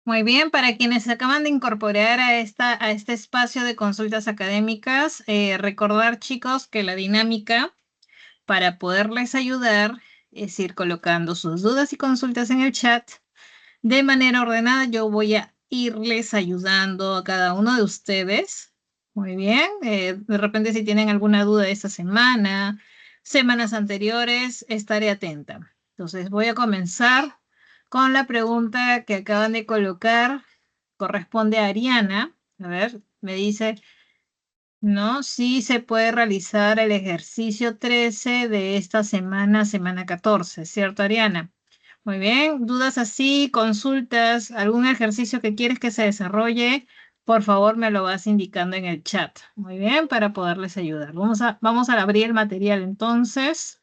Muy bien, para quienes se acaban de incorporar a este espacio de consultas académicas, recordar, chicos, que la dinámica para poderles ayudar es ir colocando sus dudas y consultas en el chat. De manera ordenada, yo voy a irles ayudando a cada uno de ustedes. Muy bien, de repente si tienen alguna duda de esta semana, semanas anteriores, estaré atenta. Entonces voy a comenzar con la pregunta que acaban de colocar. Corresponde a Ariana. A ver, me dice, ¿no? Sí se puede realizar el ejercicio 13 de esta semana, semana 14, ¿cierto, Ariana? Muy bien, dudas así, consultas, algún ejercicio que quieres que se desarrolle, por favor me lo vas indicando en el chat. Muy bien, para poderles ayudar. Vamos a abrir el material entonces.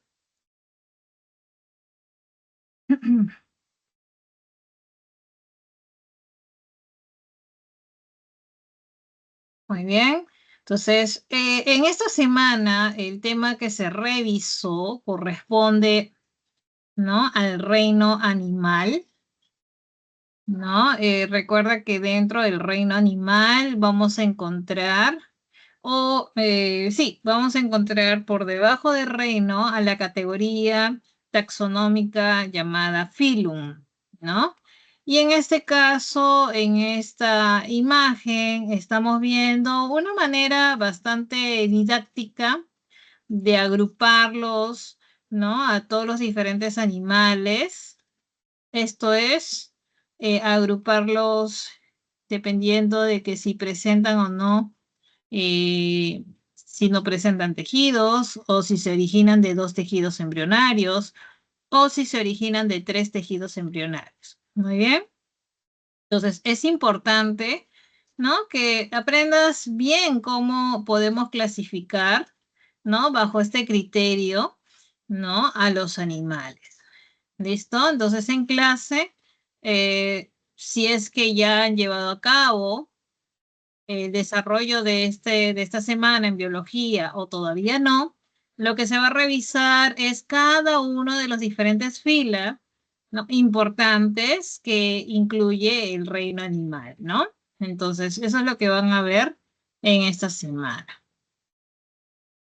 Muy bien. Entonces, en esta semana el tema que se revisó corresponde, ¿no?, al reino animal. ¿No? Recuerda que dentro del reino animal vamos a encontrar, sí, vamos a encontrar por debajo del reino a la categoría taxonómica llamada Phylum, ¿no? Y en este caso, en esta imagen, estamos viendo una manera bastante didáctica de agruparlos, ¿no?, a todos los diferentes animales. Esto es, agruparlos dependiendo de que si presentan o no, eh, si no presentan tejidos, o si se originan de 2 tejidos embrionarios, o si se originan de 3 tejidos embrionarios. Muy bien. Entonces, es importante, ¿no?, que aprendas bien cómo podemos clasificar, ¿no?, bajo este criterio, ¿no?, a los animales. ¿Listo? Entonces en clase, si es que ya han llevado a cabo el desarrollo de esta semana en biología o todavía no, lo que se va a revisar es cada uno de los diferentes filas, ¿no?, importantes que incluye el reino animal, ¿no? Entonces, eso es lo que van a ver en esta semana.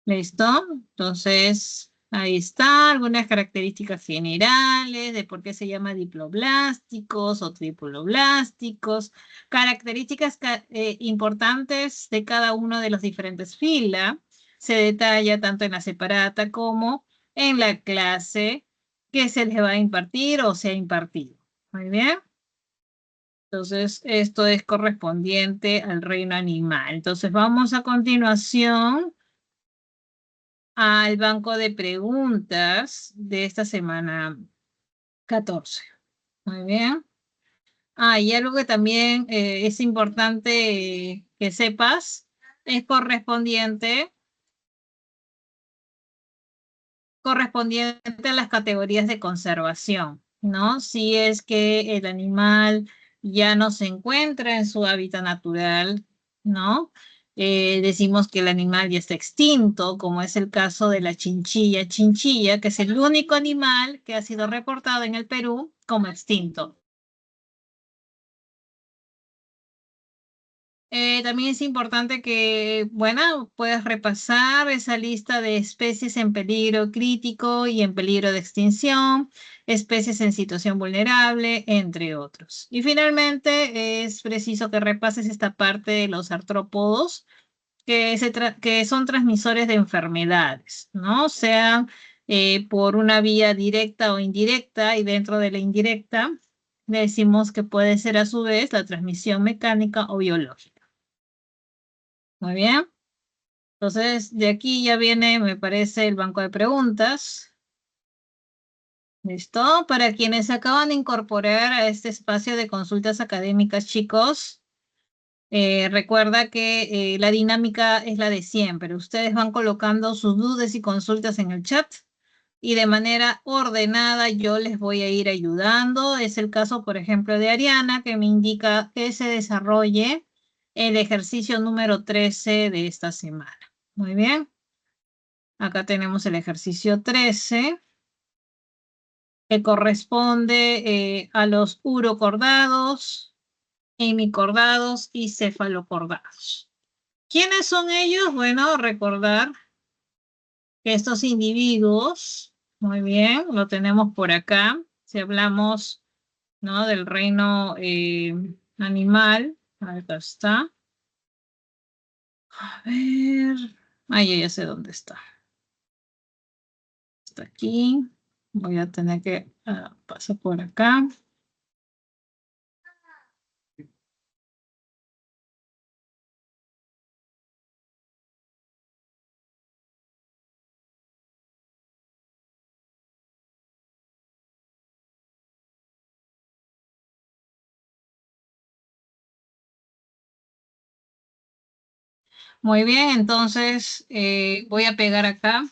¿Listo? Entonces, ahí está, algunas características generales de por qué se llama diploblásticos o tripuloblásticos, características importantes de cada uno de los diferentes filas. Se detalla tanto en la separata como en la clase que se les va a impartir o se ha impartido. Muy bien. Entonces, esto es correspondiente al reino animal. Entonces, vamos a continuación al banco de preguntas de esta semana 14. Muy bien. Y algo que también es importante que sepas es correspondiente a las categorías de conservación, ¿no? Si es que el animal ya no se encuentra en su hábitat natural, ¿no? Decimos que el animal ya está extinto, como es el caso de la chinchilla, que es el único animal que ha sido reportado en el Perú como extinto. También es importante que, bueno, puedas repasar esa lista de especies en peligro crítico y en peligro de extinción, especies en situación vulnerable, entre otros. Y finalmente, es preciso que repases esta parte de los artrópodos que son transmisores de enfermedades, ¿no? Sean por una vía directa o indirecta, y dentro de la indirecta decimos que puede ser a su vez la transmisión mecánica o biológica. Muy bien. Entonces, de aquí ya viene, me parece, el banco de preguntas. ¿Listo? Para quienes se acaban de incorporar a este espacio de consultas académicas, chicos, recuerda que la dinámica es la de siempre. Ustedes van colocando sus dudas y consultas en el chat y de manera ordenada yo les voy a ir ayudando. Es el caso, por ejemplo, de Ariana, que me indica que se desarrolle el ejercicio número 13 de esta semana. Muy bien. Acá tenemos el ejercicio 13, que corresponde a los urocordados. hemicordados y cefalocordados. ¿Quiénes son ellos? Bueno, recordar que estos individuos, muy bien, lo tenemos por acá. Si hablamos, ¿no?, del reino animal, acá está. A ver, ya sé dónde está. Está aquí. Voy a tener que pasar por acá. Muy bien, entonces voy a pegar acá.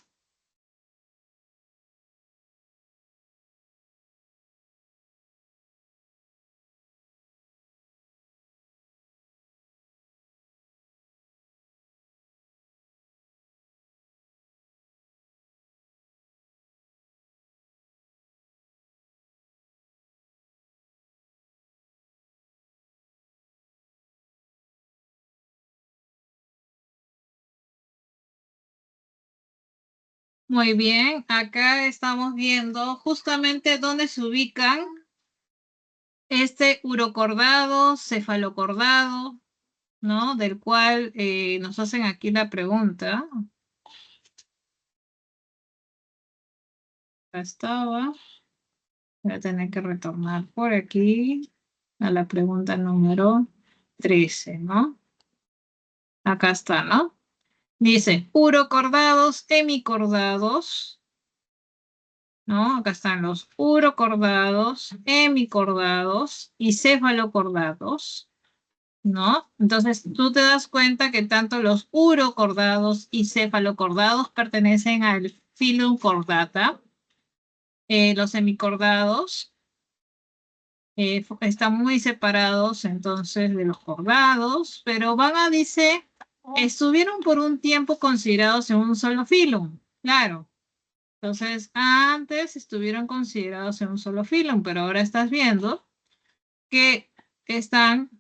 Muy bien, acá estamos viendo justamente dónde se ubican este urocordado, cefalocordado, ¿no? Del cual nos hacen aquí la pregunta. Acá estaba. Voy a tener que retornar por aquí a la pregunta número 13, ¿no? Acá está, ¿no? Dice, urocordados, hemicordados, ¿no? Acá están los urocordados, hemicordados y cefalocordados, ¿no? Entonces tú te das cuenta que tanto los urocordados y cefalocordados pertenecen al filum Chordata. Los hemicordados están muy separados entonces de los cordados, pero dice, estuvieron por un tiempo considerados en un solo filum, claro. Entonces, antes estuvieron considerados en un solo filum, pero ahora estás viendo que están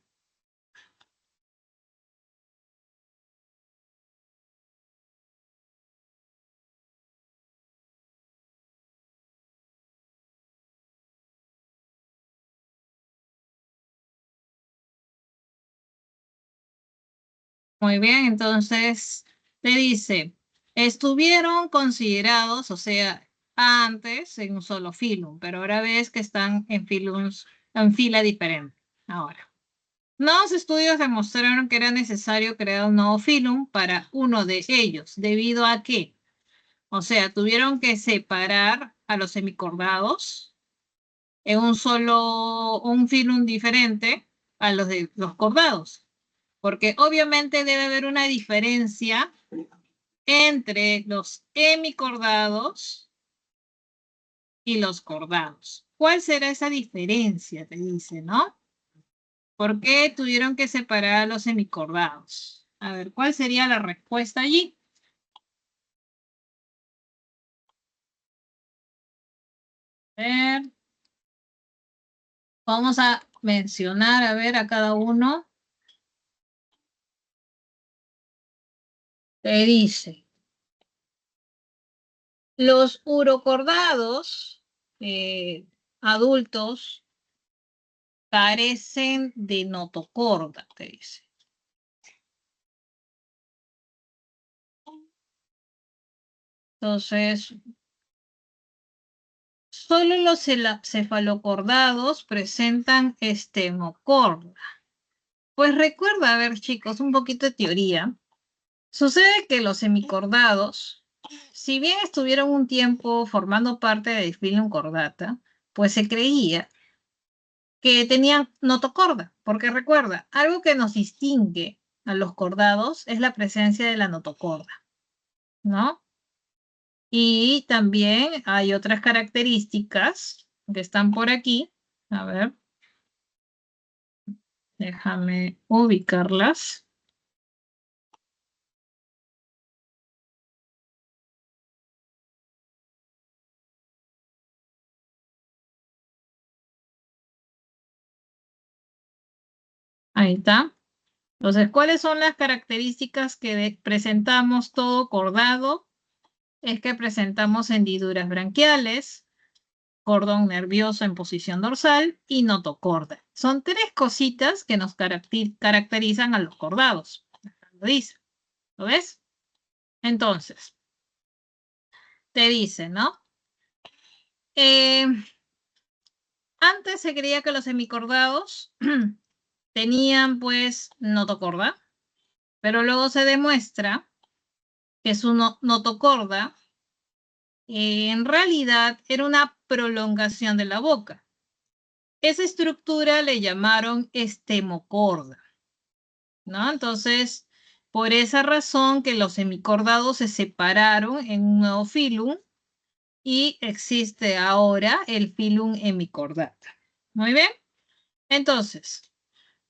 muy bien. Entonces, te dice, estuvieron considerados, o sea, antes en un solo filum, pero ahora ves que están en filums, en fila diferente. Ahora. Nuevos estudios demostraron que era necesario crear un nuevo filum para uno de ellos, debido a que, o sea, tuvieron que separar a los hemicordados en un filum diferente a los de los cordados, porque obviamente debe haber una diferencia entre los hemicordados y los cordados. ¿Cuál será esa diferencia? Te dice, ¿no? ¿Por qué tuvieron que separar a los semicordados? A ver, ¿cuál sería la respuesta allí? A ver, vamos a mencionar, a ver, a cada uno. Te dice, los urocordados adultos carecen de notocorda, te dice. Entonces, solo los cefalocordados presentan estemocorda. Pues recuerda, a ver, chicos, un poquito de teoría. Sucede que los semicordados, si bien estuvieron un tiempo formando parte de Phylum Chordata, pues se creía que tenían notocorda, porque recuerda, algo que nos distingue a los cordados es la presencia de la notocorda, ¿no? Y también hay otras características que están por aquí. A ver, déjame ubicarlas. Ahí está. Entonces, ¿cuáles son las características que presentamos todo cordado? Es que presentamos hendiduras branquiales, cordón nervioso en posición dorsal y notocorda. Son tres cositas que nos caracterizan a los cordados. Lo dice. ¿Lo ves? Entonces, te dice, ¿no? Antes se creía que los hemicordados tenían pues notocorda, pero luego se demuestra que su notocorda en realidad era una prolongación de la boca. Esa estructura le llamaron estemocorda, ¿no? Entonces, por esa razón que los hemicordados se separaron en un nuevo filum y existe ahora el filum hemicordata. Muy bien. Entonces,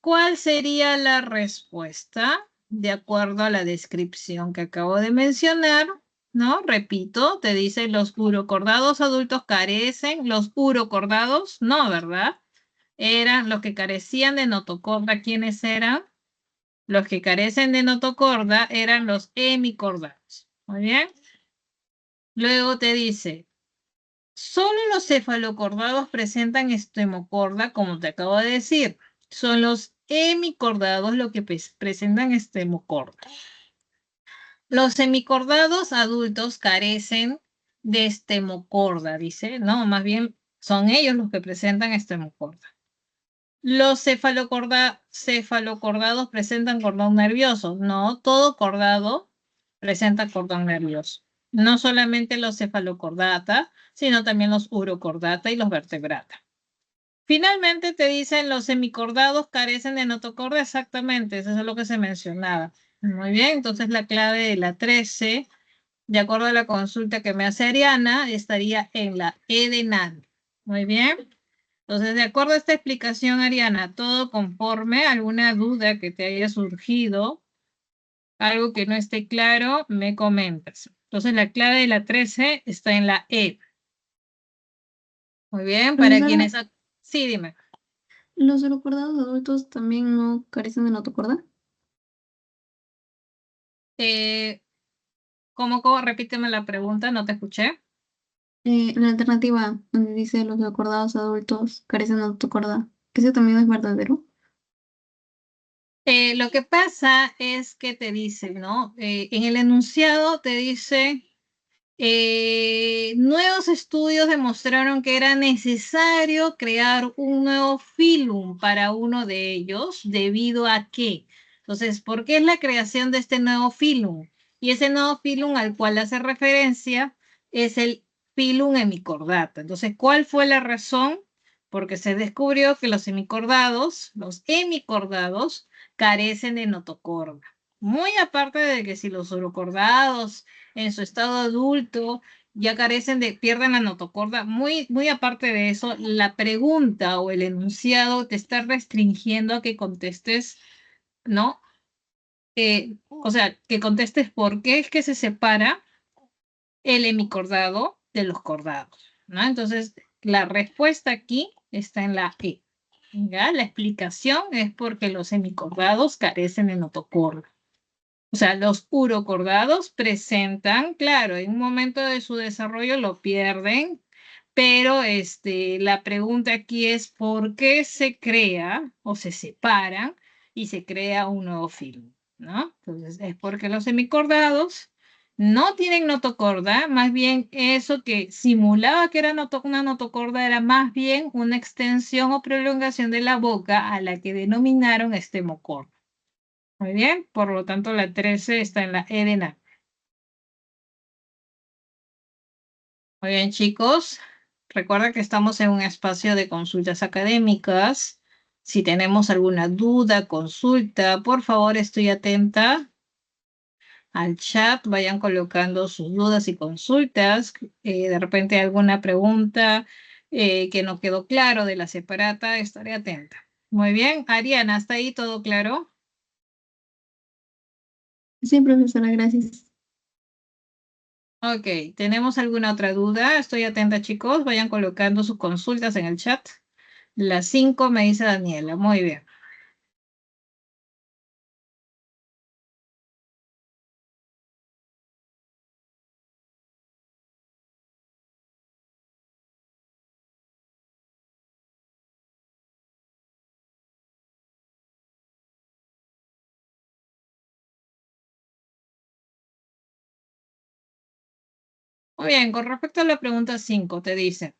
¿cuál sería la respuesta? De acuerdo a la descripción que acabo de mencionar, ¿no? Repito, te dice los urocordados adultos carecen, los urocordados, no, ¿verdad? Eran los que carecían de notocorda. ¿Quiénes eran? Los que carecen de notocorda eran los hemicordados. Muy bien. Luego te dice, solo los cefalocordados presentan estemocorda, como te acabo de decir. Son los hemicordados los que presentan estemocorda. Los semicordados adultos carecen de estemocorda, dice. No, más bien son ellos los que presentan estemocorda. Los cefalocordados presentan cordón nervioso. No, todo cordado presenta cordón nervioso. No solamente los cefalocordata, sino también los urocordata y los vertebrata. Finalmente te dicen los semicordados carecen de notocorda. Exactamente, eso es lo que se mencionaba. Muy bien, entonces la clave de la 13, de acuerdo a la consulta que me hace Ariana, estaría en la E de NAN. Muy bien. Entonces, de acuerdo a esta explicación, Ariana, todo conforme, alguna duda que te haya surgido, algo que no esté claro, me comentas. Entonces, la clave de la 13 está en la E. Muy bien, para quienes... Sí, dime. ¿Los urocordados adultos también no carecen de notocorda? ¿Cómo? Repíteme la pregunta, no te escuché. La alternativa donde dice los urocordados adultos carecen de notocorda, ¿que eso también es verdadero? Lo que pasa es que te dice, ¿no? En el enunciado te dice, nuevos estudios demostraron que era necesario crear un nuevo filum para uno de ellos, debido a qué. Entonces, ¿por qué es la creación de este nuevo filum? Y ese nuevo filum al cual hace referencia es el filum hemicordata. Entonces, ¿cuál fue la razón? Porque se descubrió que los hemicordados, carecen de notocorda. Muy aparte de que si los urocordados en su estado adulto ya pierden la notocorda, muy aparte de eso, la pregunta o el enunciado te está restringiendo a que contestes, ¿no? O sea, que contestes por qué es que se separa el hemicordado de los cordados, ¿no? Entonces, la respuesta aquí está en la E. ¿Ya? La explicación es porque los hemicordados carecen de notocorda. O sea, los urocordados presentan, claro, en un momento de su desarrollo lo pierden, pero la pregunta aquí es ¿por qué se crea o se separan y se crea un nuevo filum? ¿No? Entonces, es porque los hemicordados no tienen notocorda, más bien eso que simulaba que era una notocorda era más bien una extensión o prolongación de la boca a la que denominaron estemocorda. Muy bien, por lo tanto la 13 está en la E de NAN. Muy bien, chicos. Recuerda que estamos en un espacio de consultas académicas. Si tenemos alguna duda, consulta, por favor, estoy atenta al chat. Vayan colocando sus dudas y consultas. De repente alguna pregunta que no quedó claro de la separata, estaré atenta. Muy bien, Ariana, ¿hasta ahí todo claro? Sí, profesora, gracias. Ok, ¿tenemos alguna otra duda? Estoy atenta, chicos. Vayan colocando sus consultas en el chat. Las 5 me dice Daniela. Muy bien. Muy bien, con respecto a la pregunta 5, te dice,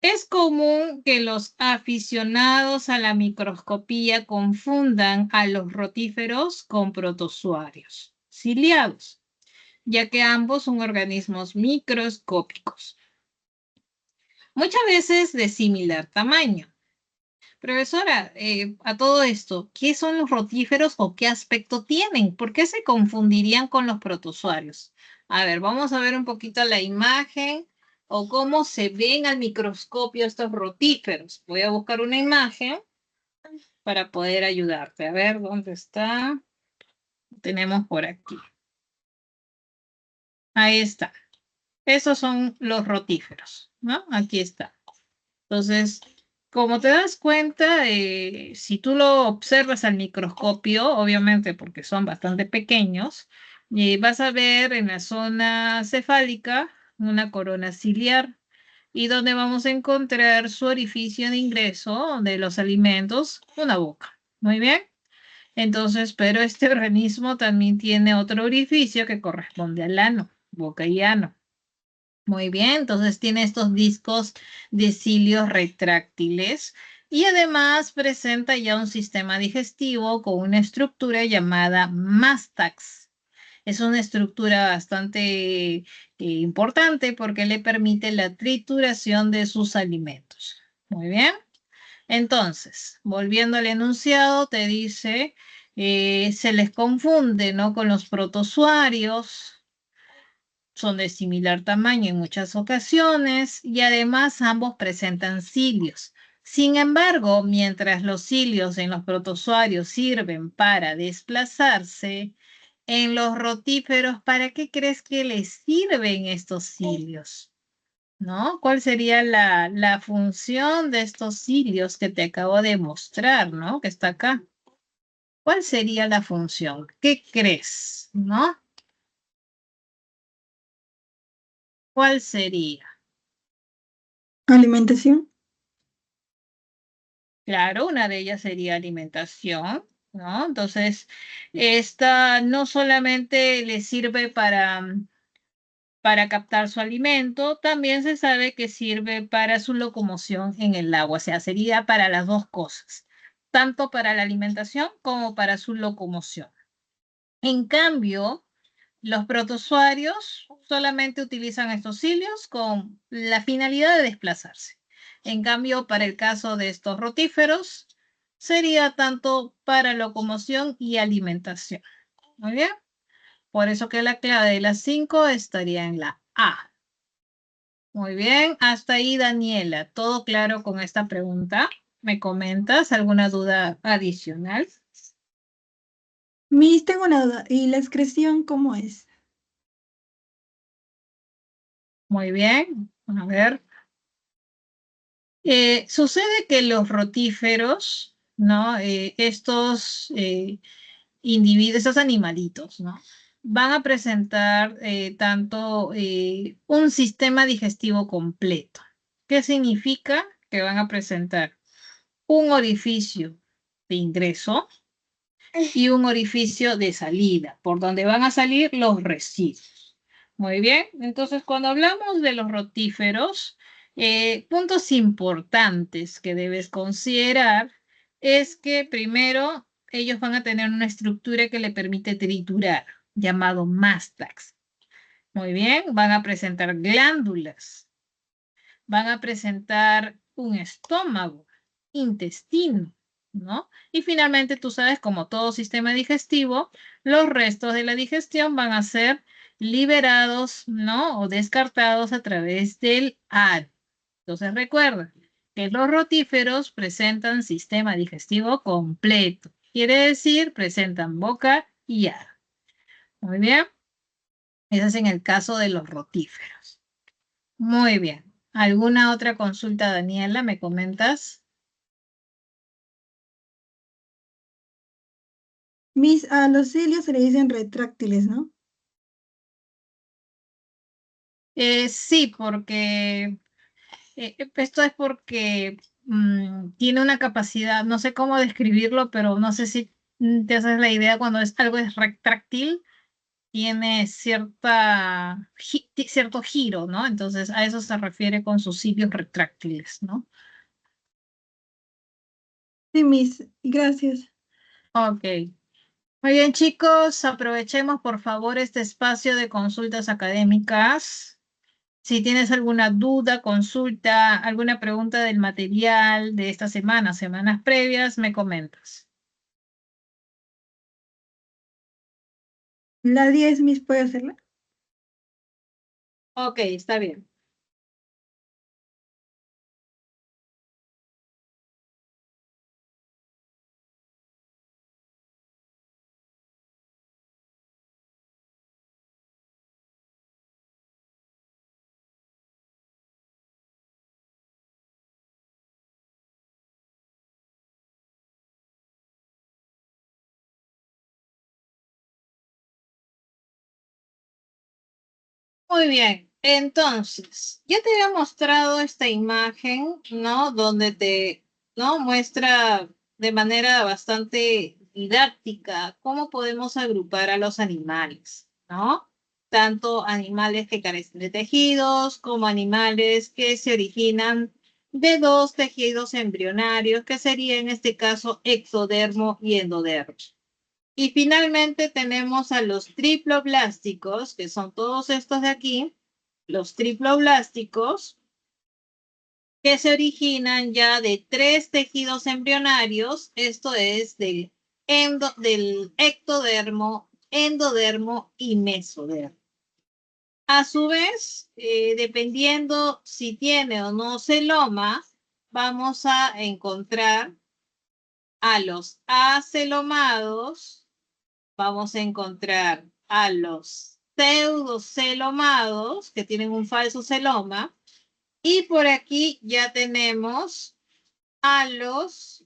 es común que los aficionados a la microscopía confundan a los rotíferos con protozoarios ciliados, ya que ambos son organismos microscópicos, muchas veces de similar tamaño. Profesora, a todo esto, ¿qué son los rotíferos o qué aspecto tienen? ¿Por qué se confundirían con los protozoarios? A ver, vamos a ver un poquito la imagen o cómo se ven al microscopio estos rotíferos. Voy a buscar una imagen para poder ayudarte. A ver, ¿dónde está? Tenemos por aquí. Ahí está. Esos son los rotíferos, ¿no? Aquí está. Entonces, como te das cuenta, si tú lo observas al microscopio, obviamente porque son bastante pequeños, vas a ver en la zona cefálica una corona ciliar y donde vamos a encontrar su orificio de ingreso de los alimentos, una boca. Muy bien. Entonces, pero este organismo también tiene otro orificio que corresponde al ano, boca y ano. Muy bien, entonces tiene estos discos de cilios retráctiles y además presenta ya un sistema digestivo con una estructura llamada mástax. Es una estructura bastante importante porque le permite la trituración de sus alimentos. Muy bien, entonces, volviendo al enunciado, te dice, se les confunde, ¿no? Con los protozoarios, son de similar tamaño en muchas ocasiones y además ambos presentan cilios. Sin embargo, mientras los cilios en los protozoarios sirven para desplazarse, en los rotíferos, ¿para qué crees que les sirven estos cilios? ¿No? ¿Cuál sería la función de estos cilios que te acabo de mostrar, ¿no? Que está acá. ¿Cuál sería la función? ¿Qué crees? ¿No? ¿Cuál sería? Alimentación. Claro, una de ellas sería alimentación, ¿no? Entonces, esta no solamente le sirve para captar su alimento, también se sabe que sirve para su locomoción en el agua, o sea, sería para las dos cosas, tanto para la alimentación como para su locomoción. En cambio, los protozoarios solamente utilizan estos cilios con la finalidad de desplazarse. En cambio, para el caso de estos rotíferos, sería tanto para locomoción y alimentación. Muy bien. Por eso que la clave de las 5 estaría en la A. Muy bien. Hasta ahí, Daniela. ¿Todo claro con esta pregunta? ¿Me comentas alguna duda adicional? Miss, tengo una duda. ¿Y la excreción cómo es? Muy bien. A ver. Sucede que los rotíferos, ¿no? Estos individuos, estos animalitos, ¿no? Van a presentar tanto un sistema digestivo completo. ¿Qué significa? Que van a presentar un orificio de ingreso y un orificio de salida, por donde van a salir los residuos. Muy bien, entonces cuando hablamos de los rotíferos, puntos importantes que debes considerar es que primero ellos van a tener una estructura que le permite triturar, llamado mástax. Muy bien, van a presentar glándulas, van a presentar un estómago, intestino, ¿no? Y finalmente, tú sabes, como todo sistema digestivo, los restos de la digestión van a ser liberados, ¿no? O descartados a través del ano. Entonces, recuerda que los rotíferos presentan sistema digestivo completo. Quiere decir, presentan boca y ano. Muy bien. Eso es en el caso de los rotíferos. Muy bien. ¿Alguna otra consulta, Daniela? ¿Me comentas? Miss, a los cilios se le dicen retráctiles, ¿no? Sí, porque esto es porque tiene una capacidad, no sé cómo describirlo, pero no sé si te haces la idea cuando algo es retráctil, tiene cierto giro, ¿no? Entonces a eso se refiere con sus cilios retráctiles, ¿no? Sí, Miss, gracias. Ok. Muy bien, chicos, aprovechemos por favor este espacio de consultas académicas. Si tienes alguna duda, consulta, alguna pregunta del material de esta semana, semanas previas, me comentas. La 10, Miss, ¿puede hacerla? Ok, está bien. Muy bien, entonces, ya te había mostrado esta imagen, ¿no? Donde ¿no? Muestra de manera bastante didáctica cómo podemos agrupar a los animales, ¿no? Tanto animales que carecen de tejidos como animales que se originan de dos tejidos embrionarios, que sería en este caso ectodermo y endodermo. Y finalmente tenemos a los triploblásticos, que son todos estos de aquí, los triploblásticos, que se originan ya de tres tejidos embrionarios, esto es del ectodermo, endodermo y mesodermo. A su vez, dependiendo si tiene o no celoma, vamos a encontrar a los acelomados, vamos a encontrar a los pseudocelomados, que tienen un falso celoma, y por aquí ya tenemos a los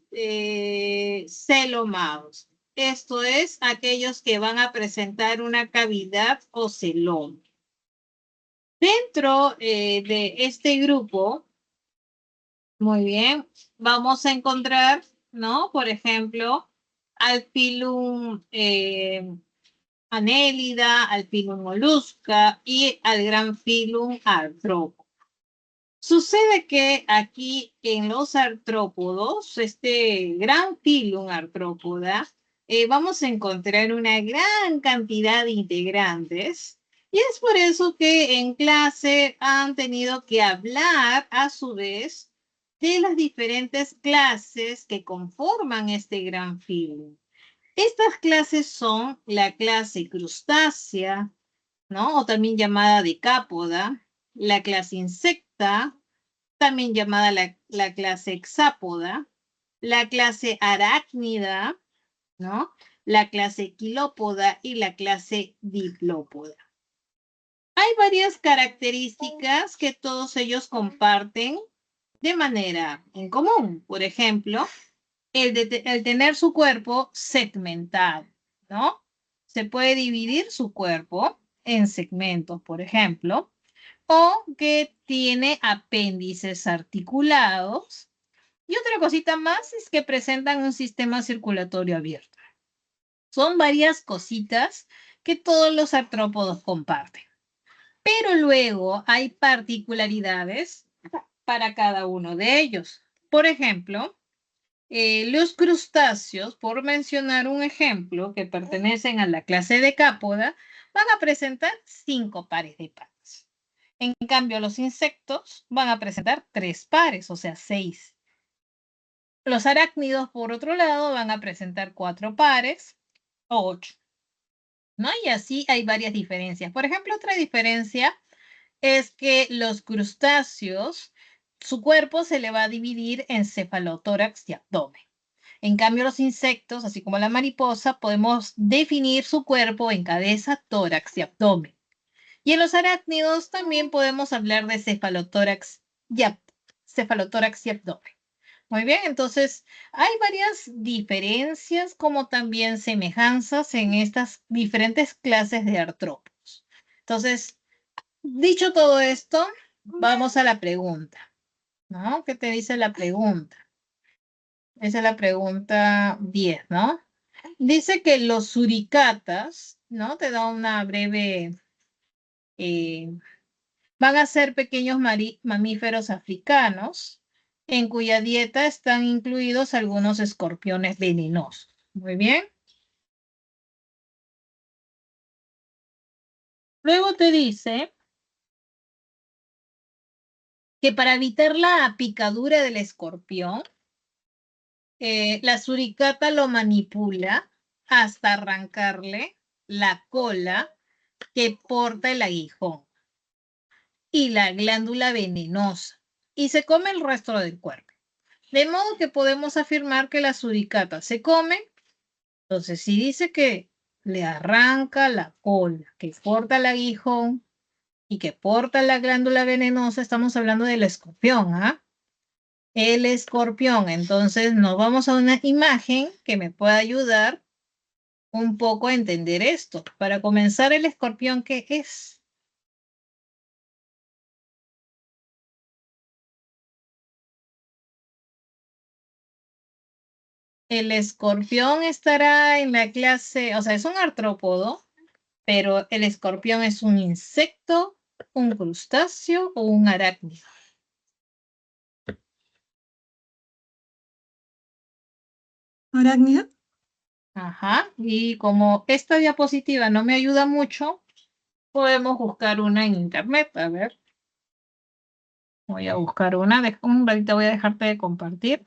celomados. Esto es, aquellos que van a presentar una cavidad o celoma. Dentro de este grupo, muy bien, vamos a encontrar, ¿no? Por ejemplo, al Pilum Anélida, al Pilum molusca y al Gran Pilum artrópodo. Sucede que aquí en los artrópodos, este Gran Pilum artrópoda, vamos a encontrar una gran cantidad de integrantes y es por eso que en clase han tenido que hablar a su vez de las diferentes clases que conforman este Gran Pilum. Estas clases son la clase crustácea, ¿no? O también llamada decápoda, la clase insecta, también llamada la clase hexápoda, la clase arácnida, ¿no? La clase quilópoda y la clase diplópoda. Hay varias características que todos ellos comparten de manera en común. Por ejemplo, el tener su cuerpo segmentado, ¿no? Se puede dividir su cuerpo en segmentos, por ejemplo, o que tiene apéndices articulados. Y otra cosita más es que presentan un sistema circulatorio abierto. Son varias cositas que todos los artrópodos comparten. Pero luego hay particularidades para cada uno de ellos. Por ejemplo, los crustáceos, por mencionar un ejemplo, que pertenecen a la clase Decápoda, van a presentar 5 pares de patas. En cambio, los insectos van a presentar 3 pares, o sea, 6. Los arácnidos, por otro lado, van a presentar 4 pares o 8, ¿no? Y así hay varias diferencias. Por ejemplo, otra diferencia es que los crustáceos, su cuerpo se le va a dividir en cefalotórax y abdomen. En cambio, los insectos, así como la mariposa, podemos definir su cuerpo en cabeza, tórax y abdomen. Y en los arácnidos también podemos hablar de cefalotórax y abdomen. Muy bien, entonces hay varias diferencias como también semejanzas en estas diferentes clases de artrópodos. Entonces, dicho todo esto, vamos a la pregunta, ¿no? ¿Qué te dice la pregunta? Esa es la pregunta 10, ¿no? Dice que los suricatas, ¿no? Te da una breve, van a ser pequeños mamíferos africanos en cuya dieta están incluidos algunos escorpiones venenosos. Muy bien. Luego te dice que para evitar la picadura del escorpión, la suricata lo manipula hasta arrancarle la cola que porta el aguijón y la glándula venenosa y se come el resto del cuerpo. De modo que podemos afirmar que la suricata se come. Entonces, si dice que le arranca la cola, que porta el aguijón y que porta la glándula venenosa, estamos hablando del escorpión, ¿ah? El escorpión. Entonces, nos vamos a una imagen que me pueda ayudar un poco a entender esto. Para comenzar, el escorpión, ¿qué es? El escorpión estará en la clase, o sea, es un artrópodo, pero el escorpión es un insecto, un crustáceo o un arácnido. ¿Arácnida? Ajá, y como esta diapositiva no me ayuda mucho, podemos buscar una en internet. A ver, voy a buscar una. Un ratito voy a dejarte de compartir.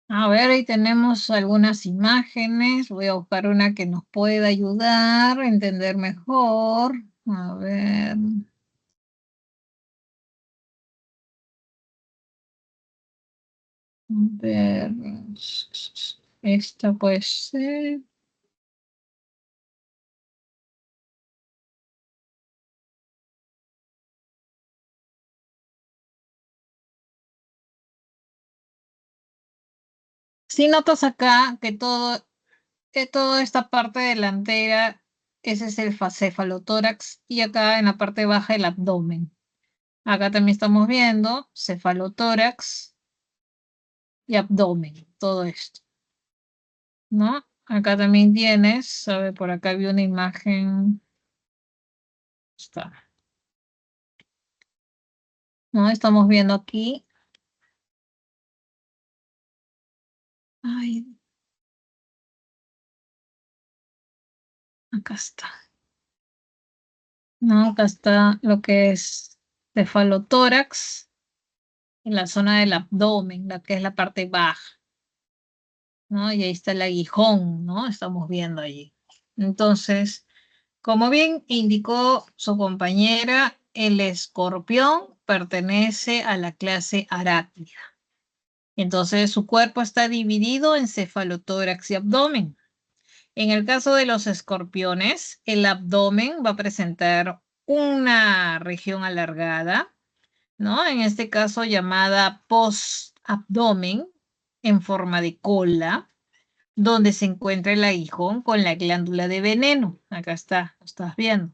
A ver, ahí tenemos algunas imágenes. Voy a buscar una que nos pueda ayudar a entender mejor. A ver. A ver. Esta puede ser. Si notas acá que toda esta parte delantera, ese es el cefalotórax, y acá en la parte baja el abdomen. Acá también estamos viendo cefalotórax y abdomen, todo esto, ¿no? Acá también tienes, a ver, por acá vi una imagen, está, ¿no? Estamos viendo aquí, ay, acá está, ¿no? Acá está lo que es cefalotórax en la zona del abdomen, la que es la parte baja, ¿no? Y ahí está el aguijón, ¿no? Estamos viendo allí. Entonces, como bien indicó su compañera, el escorpión pertenece a la clase arácnida. Entonces, su cuerpo está dividido en cefalotórax y abdomen. En el caso de los escorpiones, el abdomen va a presentar una región alargada, ¿no? En este caso llamada postabdomen, en forma de cola, donde se encuentra el aguijón con la glándula de veneno. Acá está, lo estás viendo.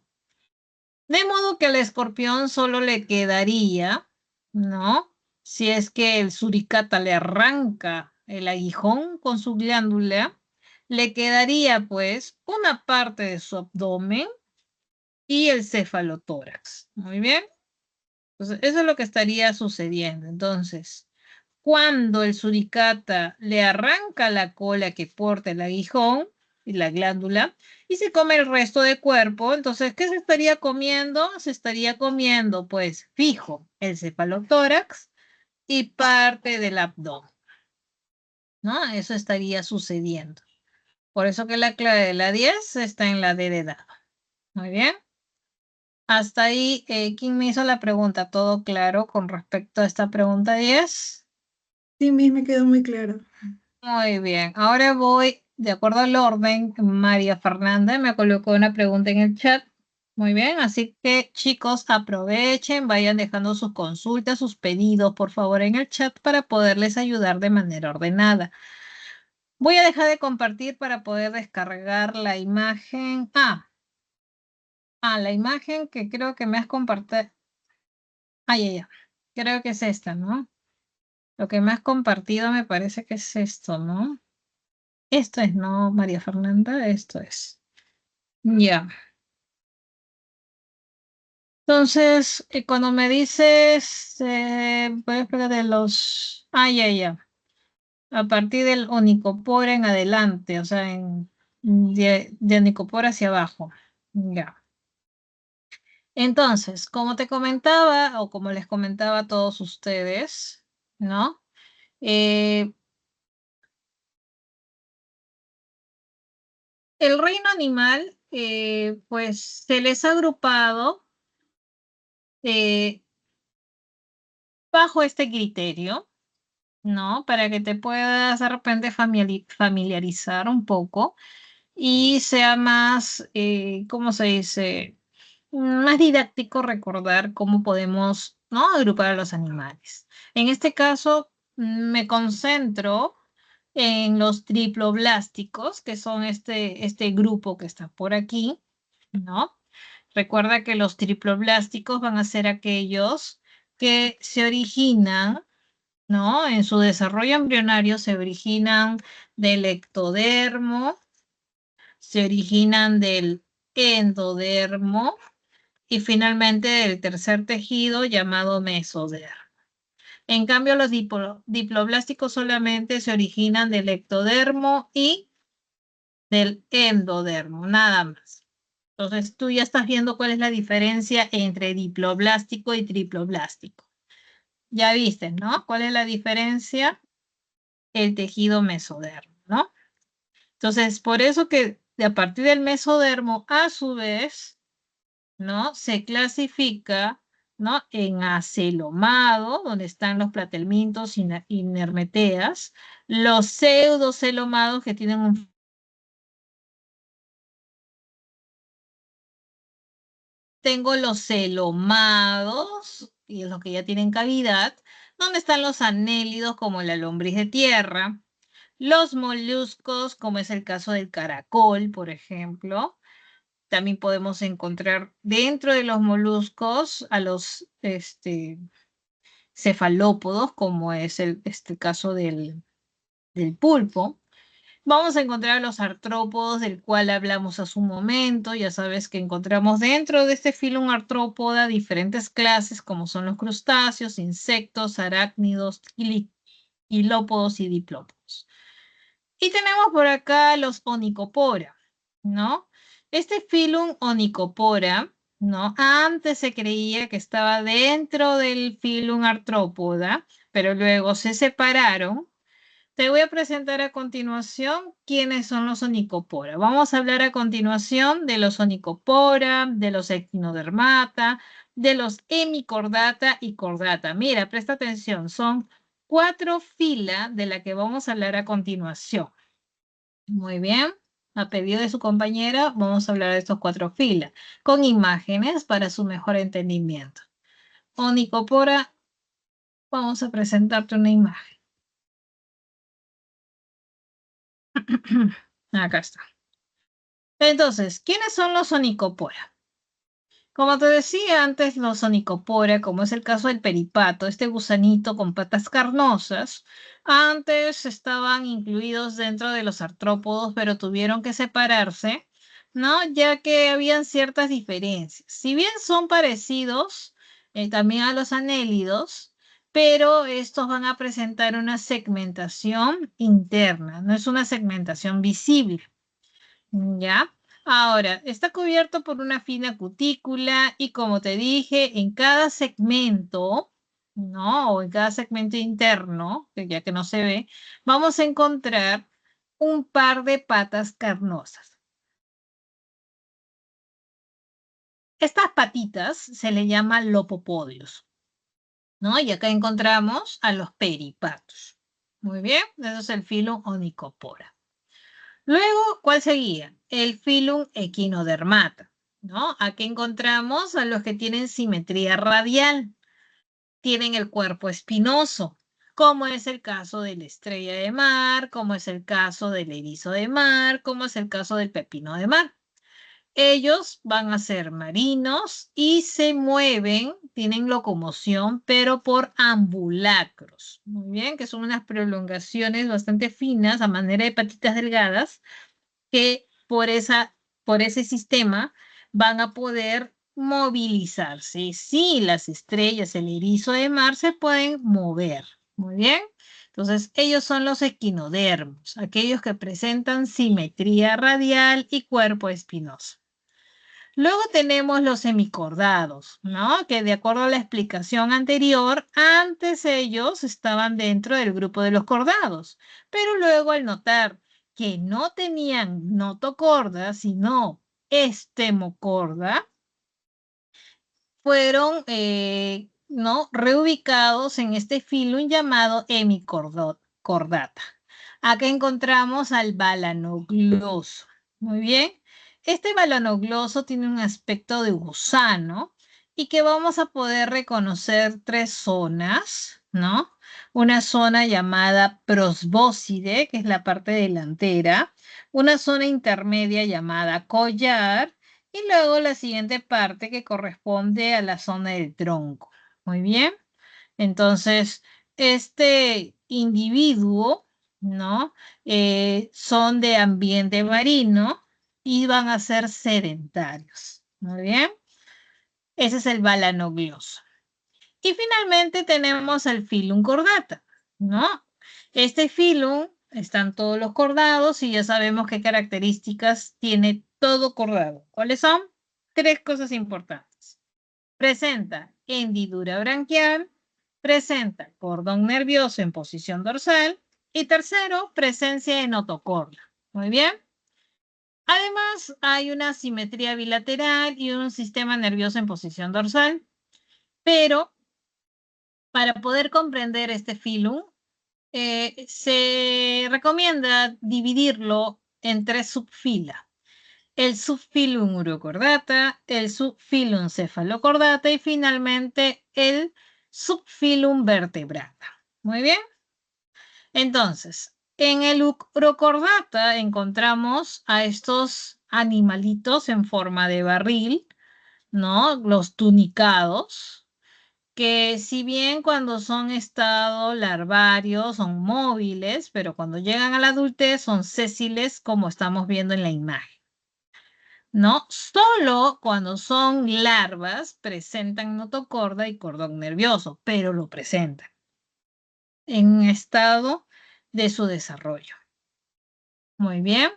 De modo que al escorpión solo le quedaría, ¿no? Si es que el suricata le arranca el aguijón con su glándula, le quedaría pues una parte de su abdomen y el cefalotórax. Muy bien. Entonces, eso es lo que estaría sucediendo. Entonces, Cuando el suricata le arranca la cola que porta el aguijón y la glándula y se come el resto del cuerpo, entonces, ¿qué se estaría comiendo? Se estaría comiendo, pues, fijo, el cefalotórax y parte del abdomen, ¿no? Eso estaría sucediendo. Por eso que la clave de la 10 está en la D de dado. Muy bien. Hasta ahí, ¿quién me hizo la pregunta? ¿Todo claro con respecto a esta pregunta 10? Sí, Miss, me quedó muy claro. Muy bien. Ahora voy, de acuerdo al orden, María Fernanda me colocó una pregunta en el chat. Muy bien, así que chicos, aprovechen, vayan dejando sus consultas, sus pedidos, por favor, en el chat para poderles ayudar de manera ordenada. Voy a dejar de compartir para poder descargar la imagen. La imagen que creo que me has compartido. Ya. Creo que es esta, ¿no? Lo que me has compartido me parece que es esto, ¿no? Esto es, ¿no, María Fernanda? Esto es. Ya. Entonces, cuando me dices, voy a explicar de los. Ya. A partir del onicopora en adelante, o sea, de onicopora hacia abajo. Ya. Entonces, como te comentaba, o como les comentaba a todos ustedes, ¿no? El reino animal, pues se les ha agrupado bajo este criterio, ¿no? Para que te puedas de repente familiarizar un poco y sea más, ¿cómo se dice? Más didáctico recordar cómo podemos, ¿no? Agrupar a los animales. En este caso, me concentro en los triploblásticos, que son este grupo que está por aquí, ¿no? Recuerda que los triploblásticos van a ser aquellos que se originan, ¿no? En su desarrollo embrionario se originan del ectodermo, se originan del endodermo y finalmente del tercer tejido llamado mesodermo. En cambio, los diploblásticos solamente se originan del ectodermo y del endodermo, nada más. Entonces, tú ya estás viendo cuál es la diferencia entre diploblástico y triploblástico. Ya viste, ¿no? ¿Cuál es la diferencia? El tejido mesodermo, ¿no? Entonces, por eso que a partir del mesodermo, a su vez, ¿no? Se clasifica, ¿no? En acelomado, donde están los platelmintos y nermeteas, los pseudocelomados que tienen un. Tengo los celomados, y los que ya tienen cavidad, donde están los anélidos como la lombriz de tierra, los moluscos, como es el caso del caracol, por ejemplo. También podemos encontrar dentro de los moluscos a los cefalópodos, como es este caso del pulpo. Vamos a encontrar los artrópodos del cual hablamos hace un momento. Ya sabes que encontramos dentro de este filum artrópoda diferentes clases como son los crustáceos, insectos, arácnidos, hilópodos y diplópodos. Y tenemos por acá los Onychopora, ¿no? Este filum Onychopora, ¿no? Antes se creía que estaba dentro del filum artrópoda, pero luego se separaron. Te voy a presentar a continuación quiénes son los Onychopora. Vamos a hablar a continuación de los Onychopora, de los Echinodermata, de los Hemicordata y Cordata. Mira, presta atención, son 4 filas de la que vamos a hablar a continuación. Muy bien. A pedido de su compañera, vamos a hablar de estos 4 filas, con imágenes para su mejor entendimiento. Onychopora, vamos a presentarte una imagen. Acá está. Entonces, ¿quiénes son los Onychopora? Como te decía antes, los Onychopora, como es el caso del peripato, este gusanito con patas carnosas, antes estaban incluidos dentro de los artrópodos, pero tuvieron que separarse, ¿no? Ya que habían ciertas diferencias. Si bien son parecidos también a los anélidos, pero estos van a presentar una segmentación interna, no es una segmentación visible, ¿ya? Ahora, está cubierto por una fina cutícula y como te dije, en cada segmento, ¿no? O en cada segmento interno, que ya que no se ve, vamos a encontrar un par de patas carnosas. Estas patitas se le llaman lopopodios, ¿no? Y acá encontramos a los peripatos. Muy bien, eso es el filum Onychopora. Luego, ¿cuál seguía? El filum Echinodermata, ¿no? Aquí encontramos a los que tienen simetría radial, tienen el cuerpo espinoso, como es el caso de la estrella de mar, como es el caso del erizo de mar, como es el caso del pepino de mar. Ellos van a ser marinos y se mueven, tienen locomoción, pero por ambulacros. Muy bien, que son unas prolongaciones bastante finas a manera de patitas delgadas que por ese sistema van a poder movilizarse. Sí, las estrellas, el erizo de mar se pueden mover. Muy bien. Entonces, ellos son los equinodermos, aquellos que presentan simetría radial y cuerpo espinoso. Luego tenemos los hemicordados, ¿no? Que de acuerdo a la explicación anterior, antes ellos estaban dentro del grupo de los cordados, pero luego al notar que no tenían notocorda, sino estemocorda, fueron ¿no? reubicados en este filum llamado hemicordata. Acá encontramos al balanogloso. Muy bien. Este balanogloso tiene un aspecto de gusano y que vamos a poder reconocer tres zonas, ¿no? Una zona llamada prosbóside, que es la parte delantera, una zona intermedia llamada collar y luego la siguiente parte que corresponde a la zona del tronco. Muy bien. Entonces, este individuo, ¿no? Son de ambiente marino y van a ser sedentarios. Muy bien. Ese es el balanogloso. Y finalmente tenemos el filum cordata, ¿no? Este filum están todos los cordados y ya sabemos qué características tiene todo cordado. ¿Cuáles son? Tres cosas importantes. Presenta hendidura branquial, presenta cordón nervioso en posición dorsal y tercero, presencia de notocorda. Muy bien. Además, hay una simetría bilateral y un sistema nervioso en posición dorsal, pero para poder comprender este filum, se recomienda dividirlo en tres subfilas. El subfilum ureocordata, el subfilum cefalocordata y finalmente el subfilum vertebrata. Muy bien. Entonces, en el ureocordata encontramos a estos animalitos en forma de barril, ¿no? Los tunicados, que si bien cuando son estado larvario son móviles, pero cuando llegan a la adultez son sésiles, como estamos viendo en la imagen. ¿No? Solo cuando son larvas presentan notocorda y cordón nervioso, pero lo presentan en un estado de su desarrollo. Muy bien.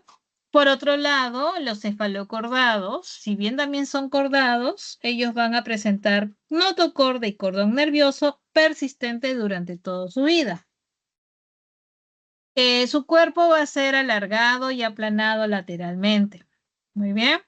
Por otro lado, los cefalocordados, si bien también son cordados, ellos van a presentar notocorda y cordón nervioso persistente durante toda su vida. Su cuerpo va a ser alargado y aplanado lateralmente. Muy bien.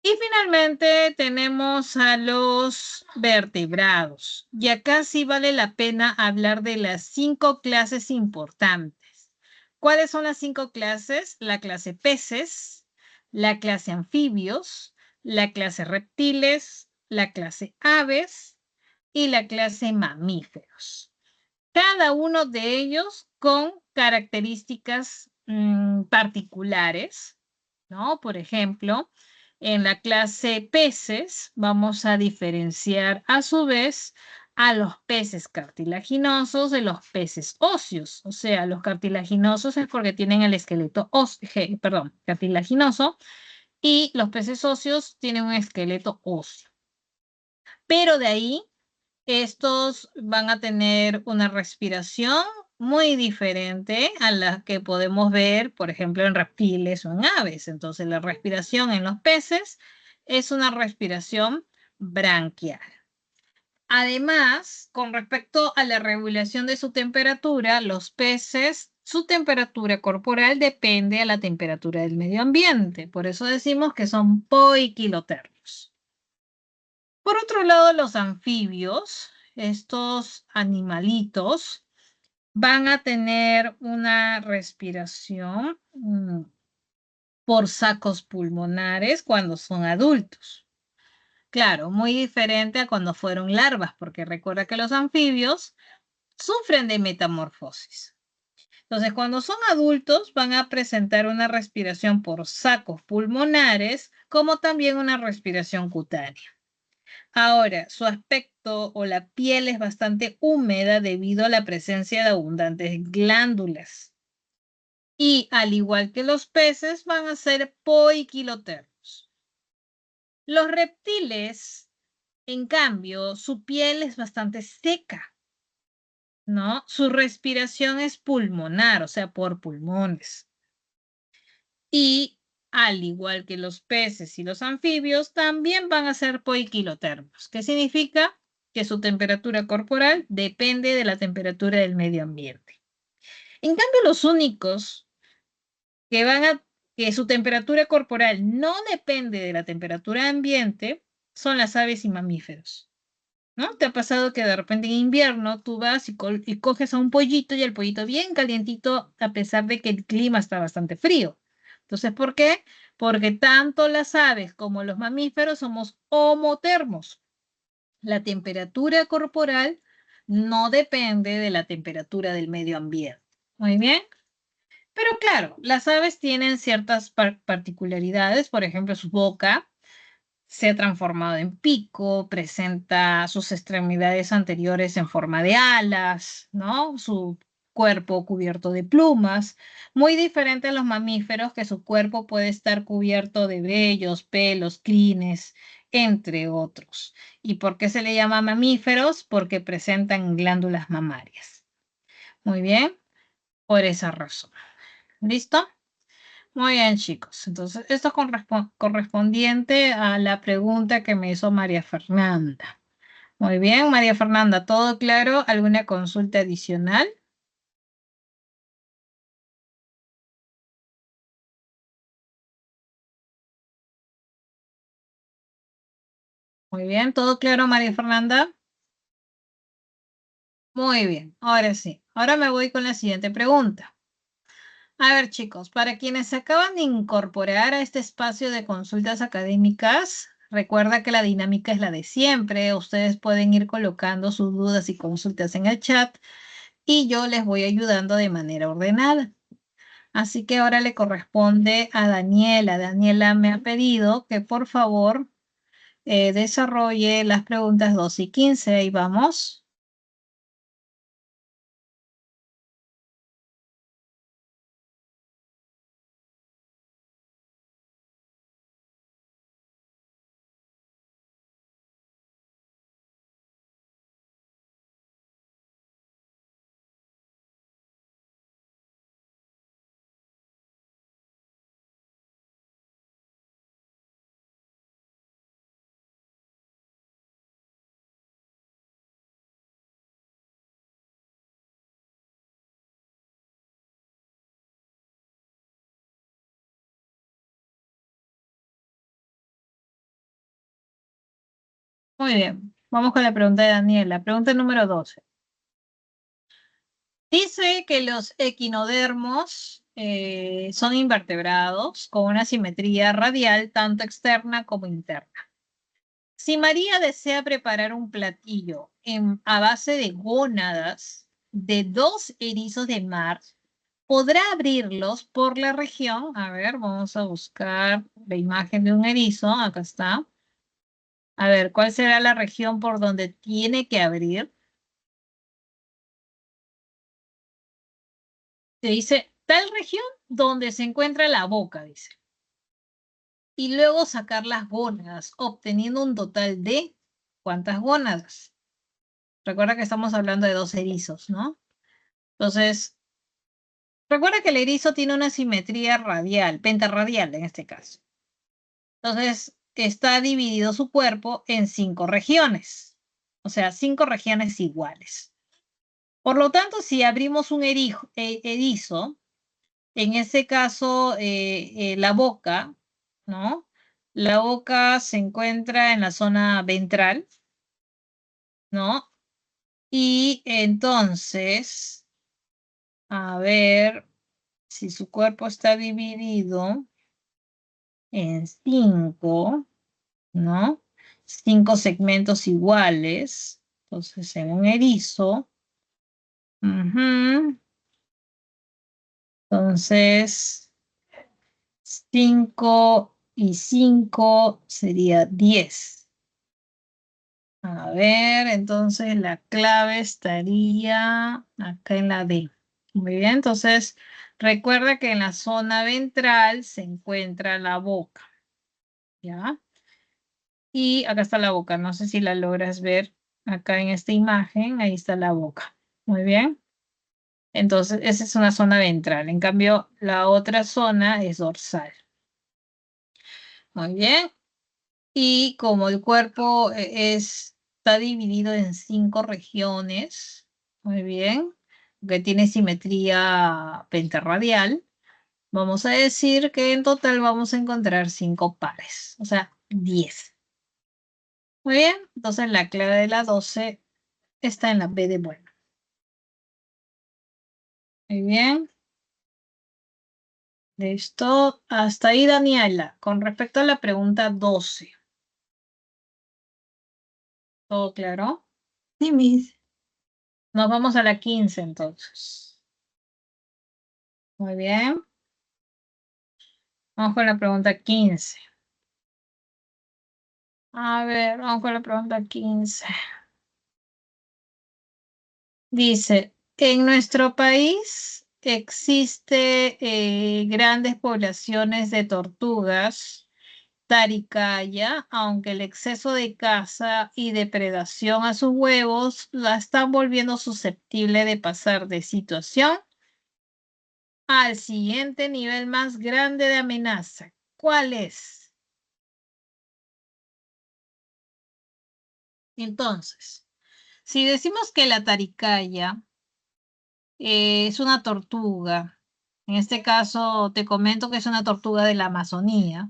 Y finalmente tenemos a los vertebrados. Y acá sí vale la pena hablar de las 5 clases importantes. ¿Cuáles son las 5 clases? La clase peces, la clase anfibios, la clase reptiles, la clase aves y la clase mamíferos. Cada uno de ellos con características particulares, ¿no? Por ejemplo, en la clase peces vamos a diferenciar a su vez a los peces cartilaginosos de los peces óseos. O sea, los cartilaginosos es porque tienen el esqueleto cartilaginoso y los peces óseos tienen un esqueleto óseo. Pero de ahí Estos van a tener una respiración muy diferente a la que podemos ver, por ejemplo, en reptiles o en aves. Entonces, la respiración en los peces es una respiración branquial. Además, con respecto a la regulación de su temperatura, los peces, su temperatura corporal depende de la temperatura del medio ambiente. Por eso decimos que son poiquilotermos. Por otro lado, los anfibios, estos animalitos, van a tener una respiración por sacos pulmonares cuando son adultos. Claro, muy diferente a cuando fueron larvas, porque recuerda que los anfibios sufren de metamorfosis. Entonces, cuando son adultos, van a presentar una respiración por sacos pulmonares, como también una respiración cutánea. Ahora, su aspecto o la piel es bastante húmeda debido a la presencia de abundantes glándulas. Y al igual que los peces, van a ser poiquilotermos. Los reptiles, en cambio, su piel es bastante seca, ¿no? Su respiración es pulmonar, o sea, por pulmones. Y al igual que los peces y los anfibios, también van a ser poiquilotermos. ¿Qué significa? Que su temperatura corporal depende de la temperatura del medio ambiente. En cambio, los únicos que su temperatura corporal no depende de la temperatura ambiente son las aves y mamíferos. ¿No? ¿Te ha pasado que de repente en invierno tú vas y coges a un pollito y el pollito bien calientito a pesar de que el clima está bastante frío? Entonces, ¿por qué? Porque tanto las aves como los mamíferos somos homotermos. La temperatura corporal no depende de la temperatura del medio ambiente. Muy bien. Pero claro, las aves tienen ciertas particularidades, por ejemplo, su boca se ha transformado en pico, presenta sus extremidades anteriores en forma de alas, ¿no? Su cuerpo cubierto de plumas, muy diferente a los mamíferos que su cuerpo puede estar cubierto de vellos, pelos, crines, entre otros. ¿Y por qué se le llama mamíferos? Porque presentan glándulas mamarias. Muy bien, por esa razón. ¿Listo? Muy bien, chicos. Entonces, esto es correspondiente a la pregunta que me hizo María Fernanda. Muy bien, María Fernanda, ¿todo claro? ¿Alguna consulta adicional? Muy bien, ¿todo claro, María Fernanda? Muy bien, ahora sí. Ahora me voy con la siguiente pregunta. A ver, chicos, para quienes se acaban de incorporar a este espacio de consultas académicas, recuerda que la dinámica es la de siempre. Ustedes pueden ir colocando sus dudas y consultas en el chat y yo les voy ayudando de manera ordenada. Así que ahora le corresponde a Daniela. Daniela me ha pedido que por favor desarrolle las preguntas 2 y 15. Ahí vamos. Muy bien. Vamos con la pregunta de Daniela. Pregunta número 12. Dice que los equinodermos son invertebrados con una simetría radial tanto externa como interna. Si María desea preparar un platillo a base de gónadas de 2 erizos de mar, ¿podrá abrirlos por la región? A ver, vamos a buscar la imagen de un erizo. Acá está. A ver, ¿cuál será la región por donde tiene que abrir? Te dice tal región donde se encuentra la boca, dice. Y luego sacar las gónadas, obteniendo un total de ¿cuántas gónadas? Recuerda que estamos hablando de dos erizos, ¿no? Entonces, recuerda que el erizo tiene una simetría radial, pentarradial en este caso. Entonces, está dividido su cuerpo en 5 regiones, o sea, 5 regiones iguales. Por lo tanto, si abrimos un erizo, en ese caso, la boca, ¿no? La boca se encuentra en la zona ventral, ¿no? Y entonces, a ver si su cuerpo está dividido en 5, ¿no? 5 segmentos iguales. Entonces, en un erizo. Entonces, 5 y 5 sería 10. A ver, entonces la clave estaría acá en la D. Muy bien, entonces recuerda que en la zona ventral se encuentra la boca. ¿Ya? Y acá está la boca. No sé si la logras ver acá en esta imagen. Ahí está la boca. Muy bien. Entonces, esa es una zona ventral. En cambio, la otra zona es dorsal. Muy bien. Y como el cuerpo está dividido en 5 regiones, muy bien, que tiene simetría pentarradial, vamos a decir que en total vamos a encontrar 5 pares, o sea, 10. Muy bien, entonces la clave de la 12 está en la B de bueno. Muy bien. Listo. Hasta ahí, Daniela. Con respecto a la pregunta 12. ¿Todo claro? Sí, Miss. Nos vamos a la 15 entonces. Muy bien. Vamos con la pregunta 15. A ver, vamos con la pregunta 15. Dice, en nuestro país existe grandes poblaciones de tortugas taricaya, aunque el exceso de caza y depredación a sus huevos la están volviendo susceptible de pasar de situación al siguiente nivel más grande de amenaza. ¿Cuál es? Entonces, si decimos que la taricaya es una tortuga, en este caso te comento que es una tortuga de la Amazonía,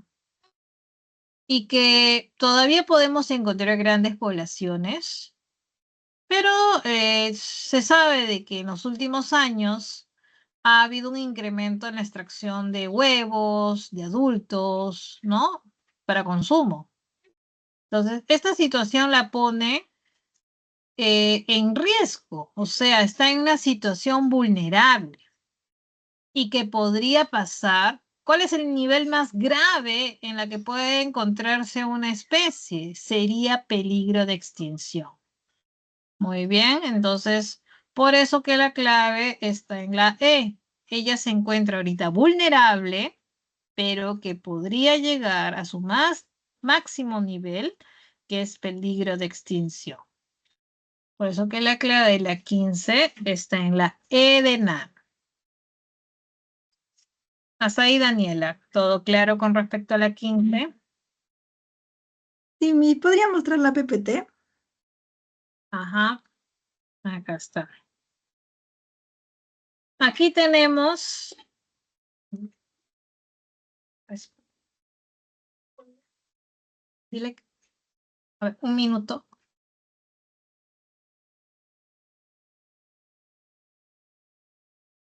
y que todavía podemos encontrar grandes poblaciones, pero se sabe de que en los últimos años ha habido un incremento en la extracción de huevos, de adultos, ¿no? Para consumo. Entonces, esta situación la pone en riesgo, o sea, está en una situación vulnerable y que podría pasar. ¿Cuál es el nivel más grave en la que puede encontrarse una especie? Sería peligro de extinción. Muy bien, entonces, por eso que la clave está en la E. Ella se encuentra ahorita vulnerable, pero que podría llegar a su máximo nivel, que es peligro de extinción. Por eso que la clave de la 15 está en la E de nano. Hasta ahí, Daniela. ¿Todo claro con respecto a la 15? Sí, Miss. ¿Podría mostrar la PPT? Ajá, acá está. Aquí tenemos... Dile, a ver, un minuto.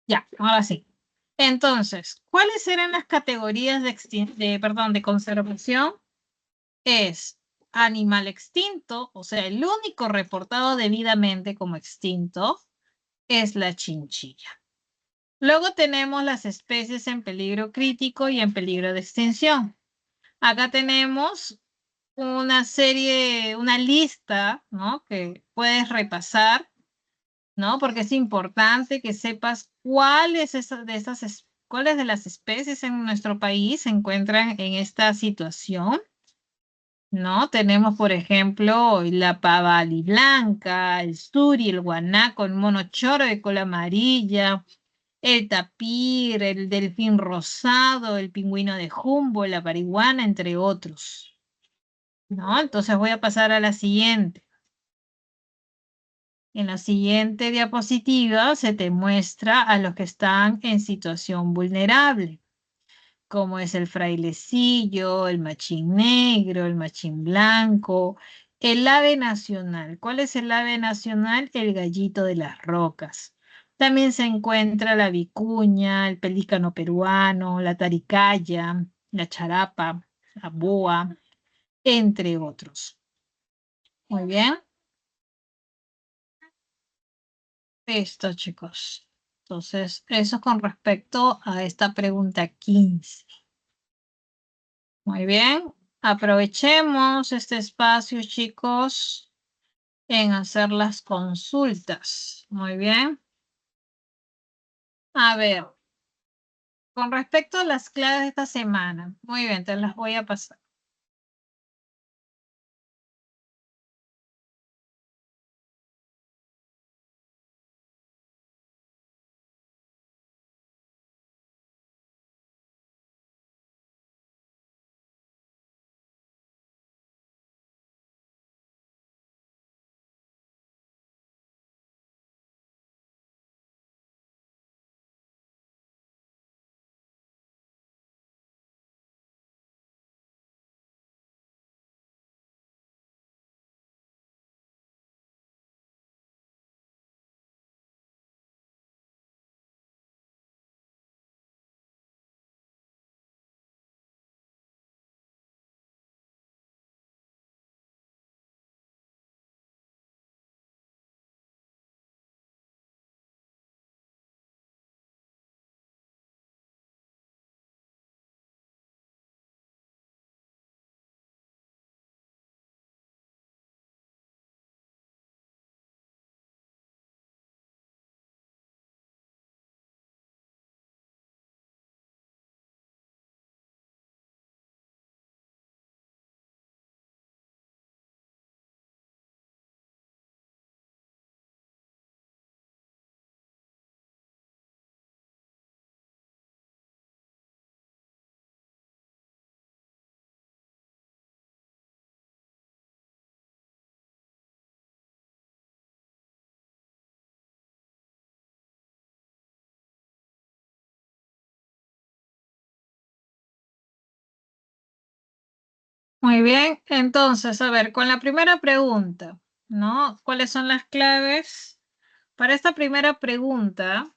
Ya, ahora sí. Entonces, ¿cuáles eran las categorías de conservación? Es animal extinto, o sea, el único reportado debidamente como extinto es la chinchilla. Luego tenemos las especies en peligro crítico y en peligro de extinción. Acá tenemos una serie, una lista, ¿no? Que puedes repasar, ¿no? Porque es importante que sepas cuáles cuáles de las especies en nuestro país se encuentran en esta situación. ¿no? Tenemos, por ejemplo, la pava blanca, el suri, el guanaco, el mono choro de cola amarilla, el tapir, el delfín rosado, el pingüino de Humboldt, la parihuana, entre otros, ¿no? Entonces voy a pasar a la siguiente. En la siguiente diapositiva se te muestra a los que están en situación vulnerable, como es el frailecillo, el machín negro, el machín blanco, el ave nacional. ¿Cuál es el ave nacional? El gallito de las rocas. También se encuentra la vicuña, el pelícano peruano, la taricaya, la charapa, la boa, entre otros. Muy bien. Listo, chicos. Entonces, eso con respecto a esta pregunta 15. Muy bien. Aprovechemos este espacio, chicos, en hacer las consultas. Muy bien. A ver, con respecto a las claves de esta semana. Muy bien, te las voy a pasar. Muy bien. Entonces, a ver, con la primera pregunta, ¿no? ¿Cuáles son las claves? Para esta primera pregunta,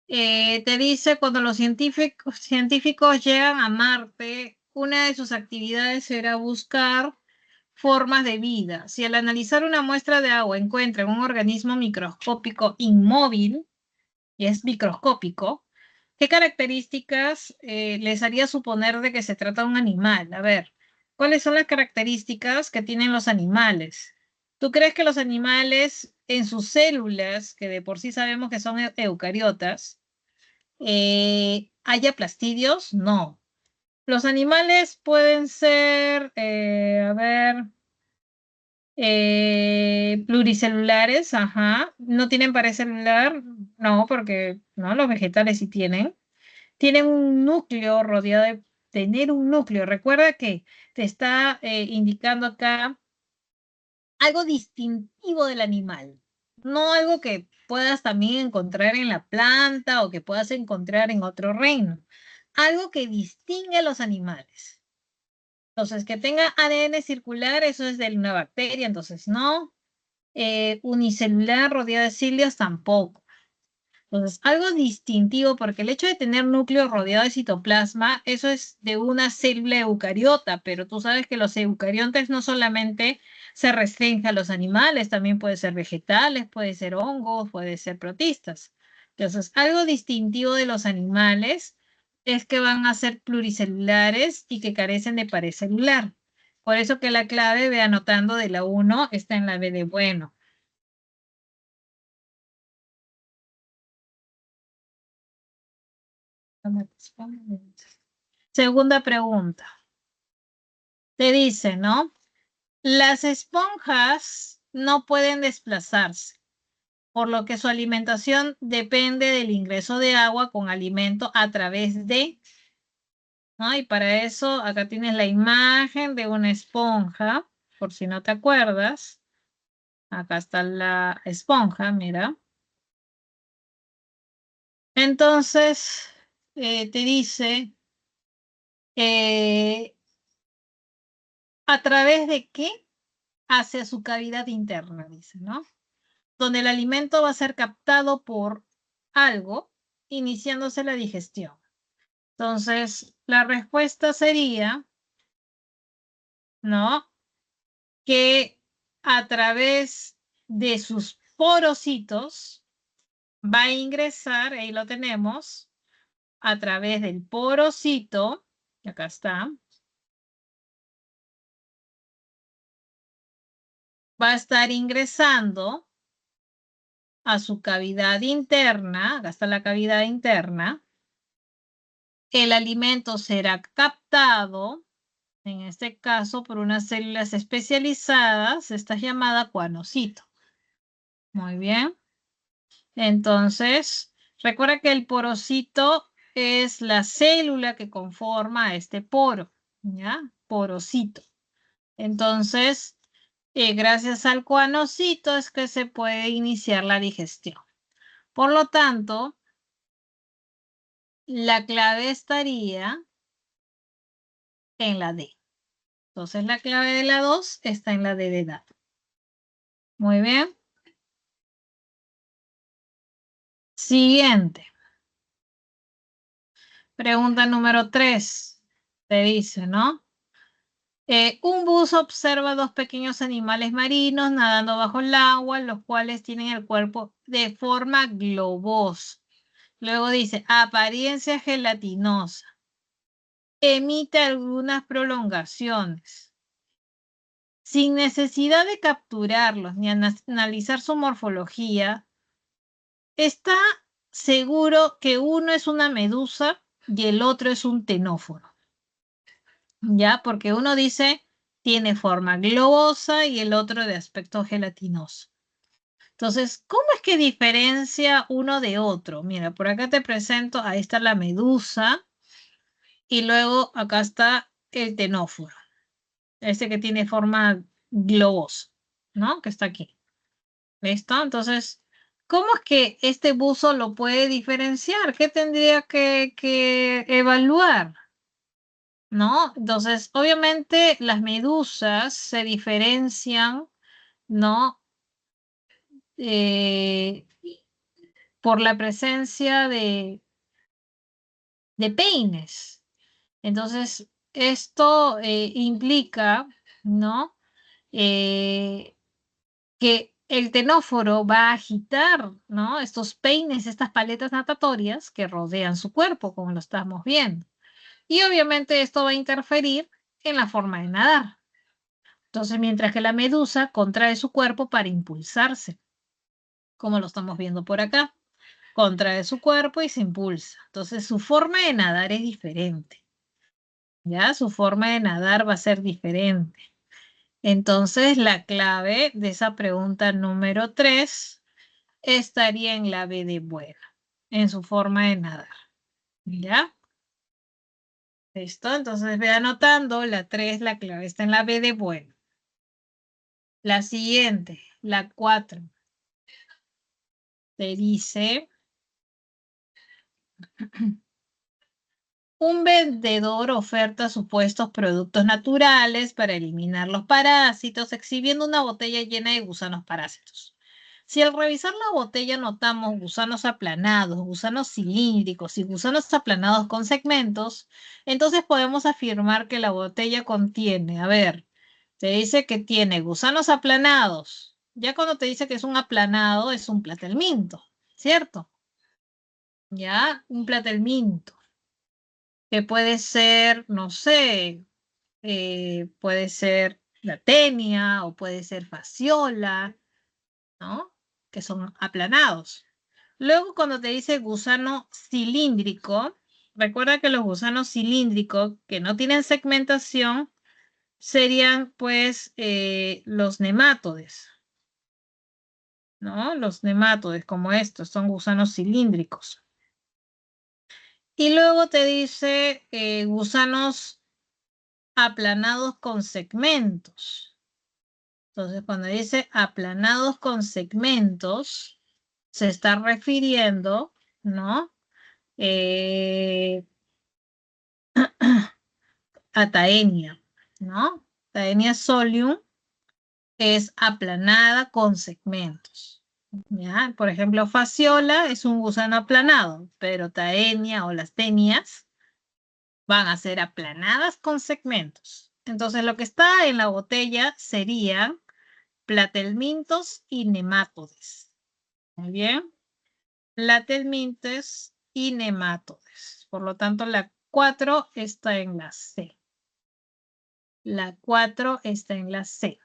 te dice cuando los científicos llegan a Marte, una de sus actividades será buscar formas de vida. Si al analizar una muestra de agua encuentran un organismo microscópico inmóvil, y es microscópico, ¿qué características les haría suponer de que se trata de un animal? A ver, ¿cuáles son las características que tienen los animales? ¿Tú crees que los animales en sus células, que de por sí sabemos que son eucariotas, haya plastidios? No. Los animales pueden ser, a ver, pluricelulares, ajá. ¿No tienen pared celular? No, porque no, los vegetales sí tienen. Tienen un núcleo rodeado de tener un núcleo. Recuerda que te está indicando acá algo distintivo del animal, no algo que puedas también encontrar en la planta o que puedas encontrar en otro reino, algo que distingue a los animales. Entonces, que tenga ADN circular, eso es de una bacteria, entonces no. Unicelular rodeado de cilios tampoco. Entonces, algo distintivo, porque el hecho de tener núcleo rodeado de citoplasma, eso es de una célula eucariota, pero tú sabes que los eucariontes no solamente se restringen a los animales, también puede ser vegetales, puede ser hongos, puede ser protistas. Entonces, algo distintivo de los animales es que van a ser pluricelulares y que carecen de pared celular. Por eso que la clave, ve anotando de la 1, está en la B de bueno. Segunda pregunta. Te dice, ¿no? Las esponjas no pueden desplazarse, por lo que su alimentación depende del ingreso de agua con alimento a través de, ¿no? Y para eso acá tienes la imagen de una esponja, por si no te acuerdas. Acá está la esponja, mira. Entonces, te dice, eh, ¿a través de qué? Hacia su cavidad interna, dice, ¿no? Donde el alimento va a ser captado por algo, iniciándose la digestión. Entonces, la respuesta sería, ¿no? Que a través de sus porocitos va a ingresar, ahí lo tenemos, a través del porocito, acá está, va a estar ingresando a su cavidad interna, acá está la cavidad interna, el alimento será captado, en este caso por unas células especializadas, esta es llamada cuanocito. Muy bien. Entonces, recuerda que el porocito es la célula que conforma este poro, ¿ya? Porocito. Entonces, gracias al cuanocito es que se puede iniciar la digestión. Por lo tanto, la clave estaría en la D. Entonces, la clave de la 2 está en la D de dato. Muy bien. Siguiente. Pregunta número 3. Te dice, ¿no? Un buzo observa dos pequeños animales marinos nadando bajo el agua, los cuales tienen el cuerpo de forma globosa. Luego dice, apariencia gelatinosa. Emite algunas prolongaciones. Sin necesidad de capturarlos ni analizar su morfología, está seguro que uno es una medusa y el otro es un tenóforo. ¿Ya? Porque uno dice tiene forma globosa y el otro de aspecto gelatinoso. Entonces, ¿cómo es que diferencia uno de otro? Mira, por acá te presento, ahí está la medusa y luego acá está el tenóforo, este que tiene forma globosa, ¿no? Que está aquí. ¿Listo? Entonces, ¿cómo es que este buzo lo puede diferenciar? ¿Qué tendría que evaluar? ¿No? Entonces, obviamente las medusas se diferencian, ¿no? Por la presencia de peines. Entonces, esto implica, ¿no? Que el tenóforo va a agitar, ¿no? Estos peines, estas paletas natatorias que rodean su cuerpo, como lo estamos viendo. Y obviamente esto va a interferir en la forma de nadar. Entonces, mientras que la medusa contrae su cuerpo para impulsarse, como lo estamos viendo por acá, contrae su cuerpo y se impulsa. Entonces, su forma de nadar es diferente. ¿Ya? Su forma de nadar va a ser diferente. Entonces, la clave de esa pregunta número 3 estaría en la B de buena, en su forma de nadar. ¿Ya? ¿Listo? Entonces, ve anotando, la 3, la clave está en la B de buena. La siguiente, la 4, te dice, un vendedor oferta supuestos productos naturales para eliminar los parásitos, exhibiendo una botella llena de gusanos parásitos. Si al revisar la botella notamos gusanos aplanados, gusanos cilíndricos y gusanos aplanados con segmentos, entonces podemos afirmar que la botella contiene, a ver, te dice que tiene gusanos aplanados. Ya cuando te dice que es un aplanado, es un platelminto, ¿cierto? Ya, un platelminto, que puede ser, no sé, puede ser la tenia o puede ser fasciola, ¿no? Que son aplanados. Luego, cuando te dice gusano cilíndrico, recuerda que los gusanos cilíndricos que no tienen segmentación serían pues los nemátodes, ¿no? Los nemátodes como estos, son gusanos cilíndricos. Y luego te dice gusanos aplanados con segmentos. Entonces, cuando dice aplanados con segmentos, se está refiriendo, ¿no? A Taenia, ¿no? Taenia solium es aplanada con segmentos. ¿Ya? Por ejemplo, Fasciola es un gusano aplanado, pero Taenia o las tenias van a ser aplanadas con segmentos. Entonces, lo que está en la botella serían platelmintos y nemátodes. Muy bien. Platelmintos y nemátodes. Por lo tanto, la 4 está en la C. La 4 está en la C.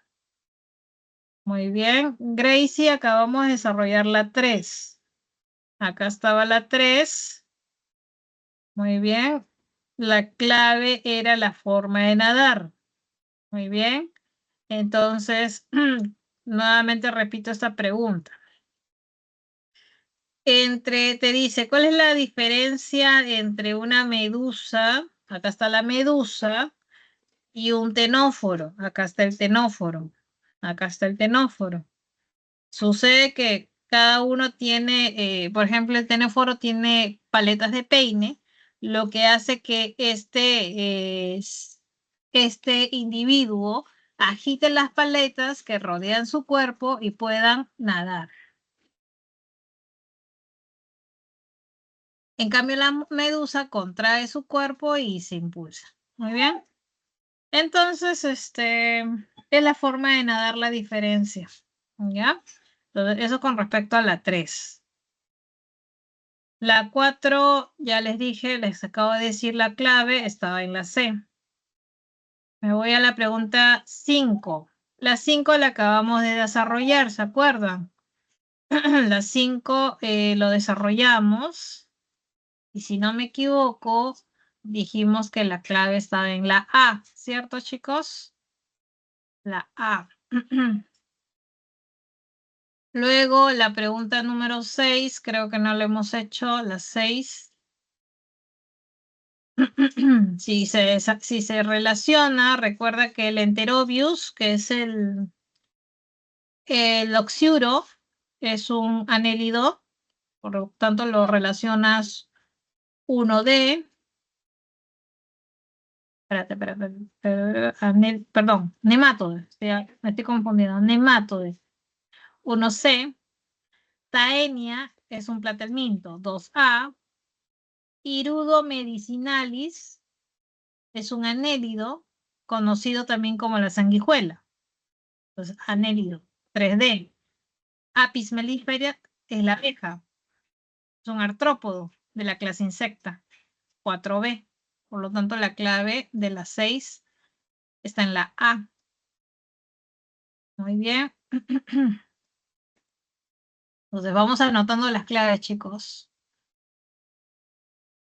Muy bien. Gracie, acabamos de desarrollar la 3. Acá estaba la 3. Muy bien. La clave era la forma de nadar. Muy bien. Entonces, nuevamente repito esta pregunta. Te dice, ¿cuál es la diferencia entre una medusa? Acá está la medusa y un tenóforo. Acá está el tenóforo. Acá está el tenóforo. Sucede que cada uno tiene, por ejemplo, el tenóforo tiene paletas de peine, lo que hace que este individuo agite las paletas que rodean su cuerpo y puedan nadar. En cambio, la medusa contrae su cuerpo y se impulsa. Muy bien. Entonces, es la forma de nadar la diferencia. ¿Ya? Entonces, eso con respecto a la 3. La 4, ya les dije, les acabo de decir la clave, estaba en la C. Me voy a la pregunta 5. La 5 la acabamos de desarrollar, ¿se acuerdan? La 5 lo desarrollamos. Y si no me equivoco, dijimos que la clave estaba en la A, ¿cierto, chicos? La A. Luego, la pregunta número 6, creo que no la hemos hecho, la 6. Si se relaciona, recuerda que el enterobius, que es el oxiuro, es un anélido, por lo tanto lo relacionas 1D. Perdón, nemátodes, me estoy confundiendo, nemátodes. 1C, Taenia es un platelminto. 2A, Hirudo medicinalis es un anélido, conocido también como la sanguijuela. Entonces, anélido. 3D, Apis mellifera es la abeja, es un artrópodo de la clase insecta. 4B, por lo tanto, la clave de las 6 está en la A. Muy bien. Entonces vamos anotando las claves, chicos.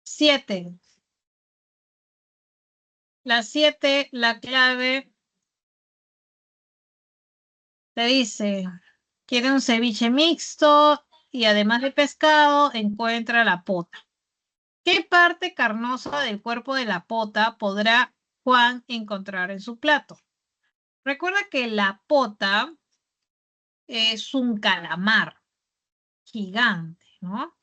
7. La 7, la clave, te dice, quiere un ceviche mixto y además de pescado, encuentra la pota. ¿Qué parte carnosa del cuerpo de la pota podrá Juan encontrar en su plato? Recuerda que la pota es un calamar gigante, ¿no?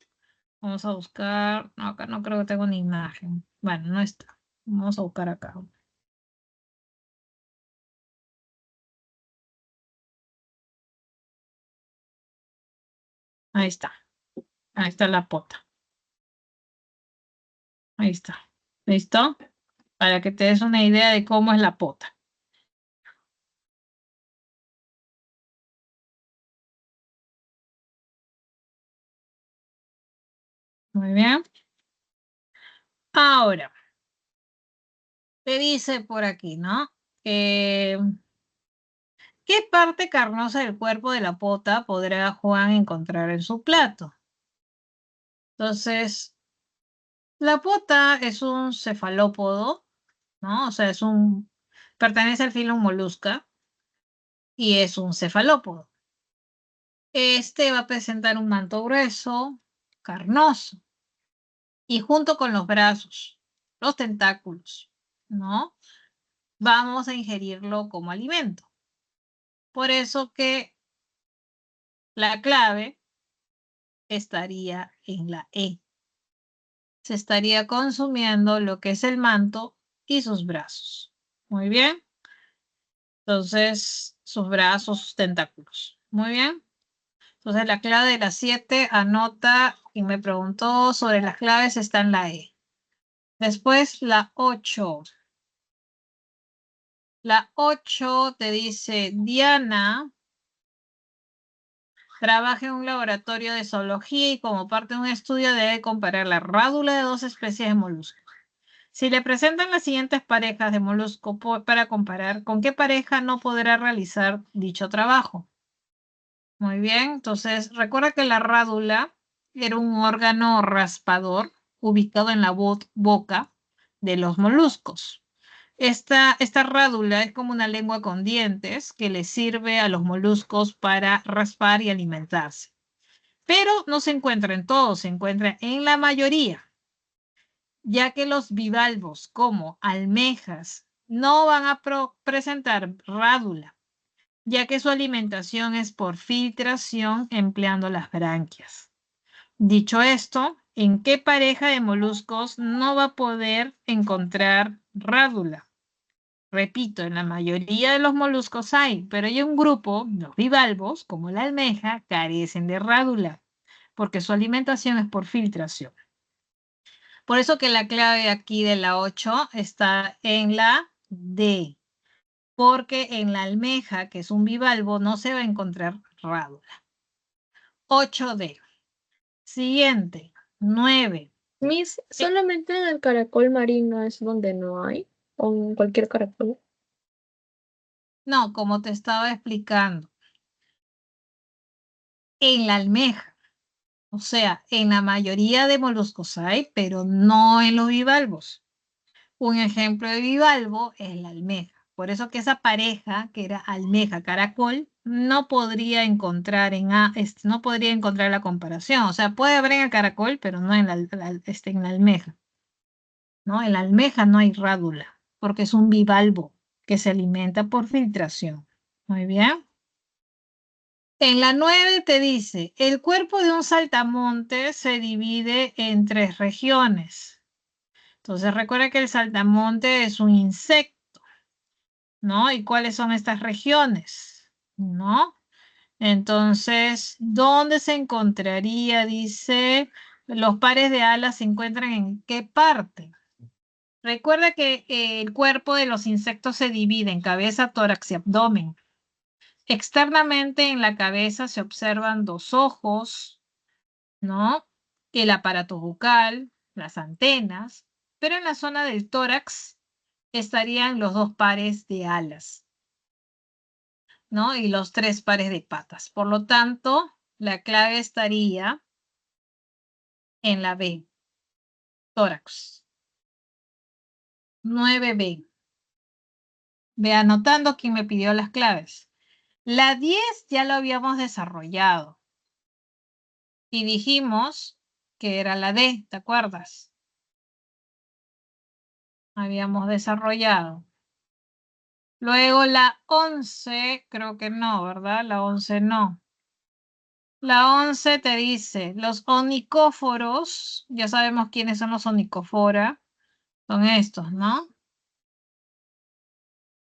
Vamos a buscar, no, acá no creo que tenga una imagen. Bueno, no está. Vamos a buscar acá. Ahí está. Ahí está la pota. Ahí está. ¿Listo? Para que te des una idea de cómo es la pota. Muy bien. Ahora, te dice por aquí, ¿no? ¿Qué parte carnosa del cuerpo de la pota podrá Juan encontrar en su plato? Entonces, la pota es un cefalópodo, ¿no? O sea, es un Pertenece al filum Molusca y es un cefalópodo. Este va a presentar un manto grueso, carnoso, y junto con los brazos, los tentáculos, ¿no? Vamos a ingerirlo como alimento. Por eso que la clave estaría en la E. Se estaría consumiendo lo que es el manto y sus brazos. Muy bien. Entonces, sus brazos, sus tentáculos. Muy bien. Entonces, la clave de las 7, anota, y me preguntó sobre las claves, está en la E. Después, la 8. La 8 te dice, Diana trabaja en un laboratorio de zoología y como parte de un estudio debe comparar la rádula de dos especies de moluscos. Si le presentan las siguientes parejas de molusco para comparar, ¿con qué pareja no podrá realizar dicho trabajo? Muy bien, entonces recuerda que la rádula era un órgano raspador ubicado en la boca de los moluscos. Esta rádula es como una lengua con dientes que le sirve a los moluscos para raspar y alimentarse. Pero no se encuentra en todos, se encuentra en la mayoría, ya que los bivalvos como almejas no van a presentar rádula, ya que su alimentación es por filtración empleando las branquias. Dicho esto, ¿en qué pareja de moluscos no va a poder encontrar rádula? Repito, en la mayoría de los moluscos hay, pero hay un grupo, los bivalvos, como la almeja, carecen de rádula, porque su alimentación es por filtración. Por eso que la clave aquí de la 8 está en la D, porque en la almeja, que es un bivalvo, no se va a encontrar rádula. 8D. Siguiente, 9. Miss, solamente en el caracol marino es donde no hay, o en cualquier caracol. No, como te estaba explicando, en la almeja, o sea, en la mayoría de moluscos hay, pero no en los bivalvos. Un ejemplo de bivalvo es la almeja. Por eso que esa pareja, que era almeja-caracol, no podría encontrar no podría encontrar la comparación. O sea, puede haber en el caracol, pero no en en la almeja. ¿No? En la almeja no hay rádula, porque es un bivalvo que se alimenta por filtración. Muy bien. En la 9 te dice, el cuerpo de un saltamontes se divide en 3 regiones. Entonces recuerda que el saltamonte es un insecto, ¿no? ¿Y cuáles son estas regiones? ¿No? Entonces, ¿dónde se encontraría? Dice, los pares de alas se encuentran en qué parte. Recuerda que el cuerpo de los insectos se divide en cabeza, tórax y abdomen. Externamente en la cabeza se observan 2 ojos, ¿no? El aparato bucal, las antenas, pero en la zona del tórax estarían los 2 pares de alas, ¿no? Y los 3 pares de patas. Por lo tanto, la clave estaría en la B, tórax. 9B. Ve anotando quién me pidió las claves. La 10 ya lo habíamos desarrollado y dijimos que era la D, ¿te acuerdas? Habíamos desarrollado. Luego la 11, creo que no, ¿verdad? La 11 no. La 11 te dice, los onicóforos, ya sabemos quiénes son los onicófora, son estos, ¿no?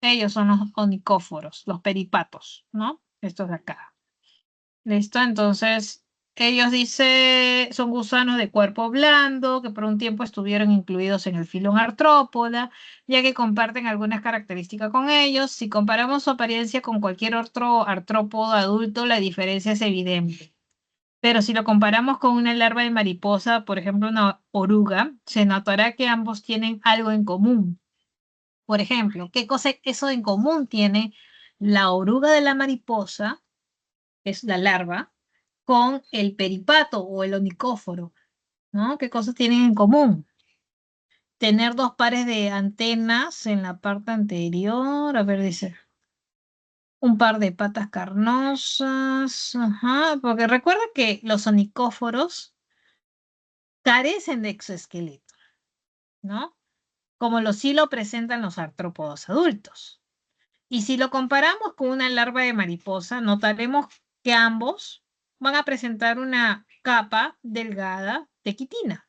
Ellos son los onicóforos, los peripatos, ¿no? Estos de acá. ¿Listo? Entonces, ellos dice, son gusanos de cuerpo blando que por un tiempo estuvieron incluidos en el filón artrópoda, ya que comparten algunas características con ellos. Si comparamos su apariencia con cualquier otro artrópodo adulto, la diferencia es evidente. Pero si lo comparamos con una larva de mariposa, por ejemplo, una oruga, se notará que ambos tienen algo en común. Por ejemplo, ¿qué cosa eso en común tiene la oruga de la mariposa, es la larva, con el peripato o el onicóforo, ¿no? ¿Qué cosas tienen en común? tener 2 pares de antenas en la parte anterior. A ver, dice. Un par de patas carnosas. Ajá, porque recuerda que los onicóforos carecen de exoesqueleto, ¿no? Como sí lo presentan los artrópodos adultos. Y si lo comparamos con una larva de mariposa, notaremos que ambos van a presentar una capa delgada de quitina.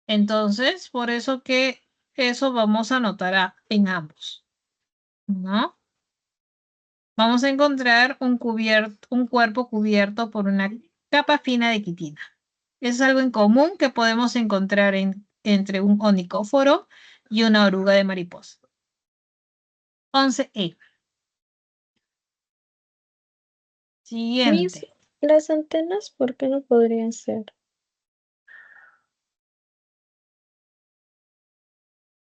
Entonces, por eso que eso vamos a notar en ambos, ¿no? Vamos a encontrar un cuerpo cubierto por una capa fina de quitina. Es algo en común que podemos encontrar entre un onicóforo y una oruga de mariposa. 11E. Siguiente. Las antenas, ¿por qué no podrían ser?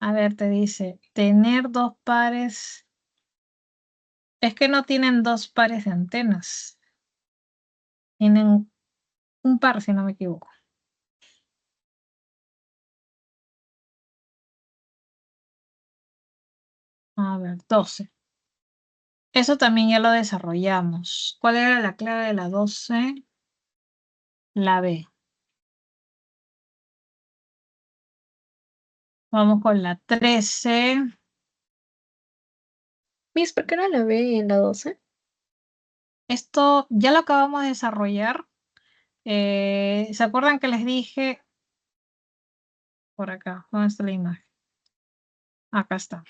A ver, te dice, tener 2 pares. Es que no tienen 2 pares de antenas. Tienen un par, si no me equivoco. A ver, 12. Eso también ya lo desarrollamos. ¿Cuál era la clave de la 12? La B. Vamos con la 13. Miss, ¿por qué no la B en la 12? Esto ya lo acabamos de desarrollar. ¿Se acuerdan que les dije? Por acá, ¿dónde está la imagen? Acá está.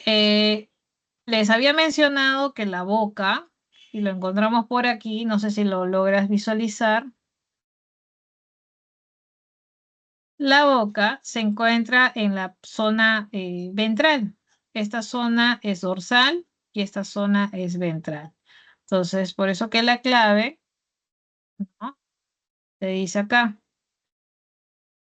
Les había mencionado que la boca, y lo encontramos por aquí, no sé si lo logras visualizar. La boca se encuentra en la zona ventral. Esta zona es dorsal y esta zona es ventral. Entonces, por eso que la clave, ¿no? Te dice acá.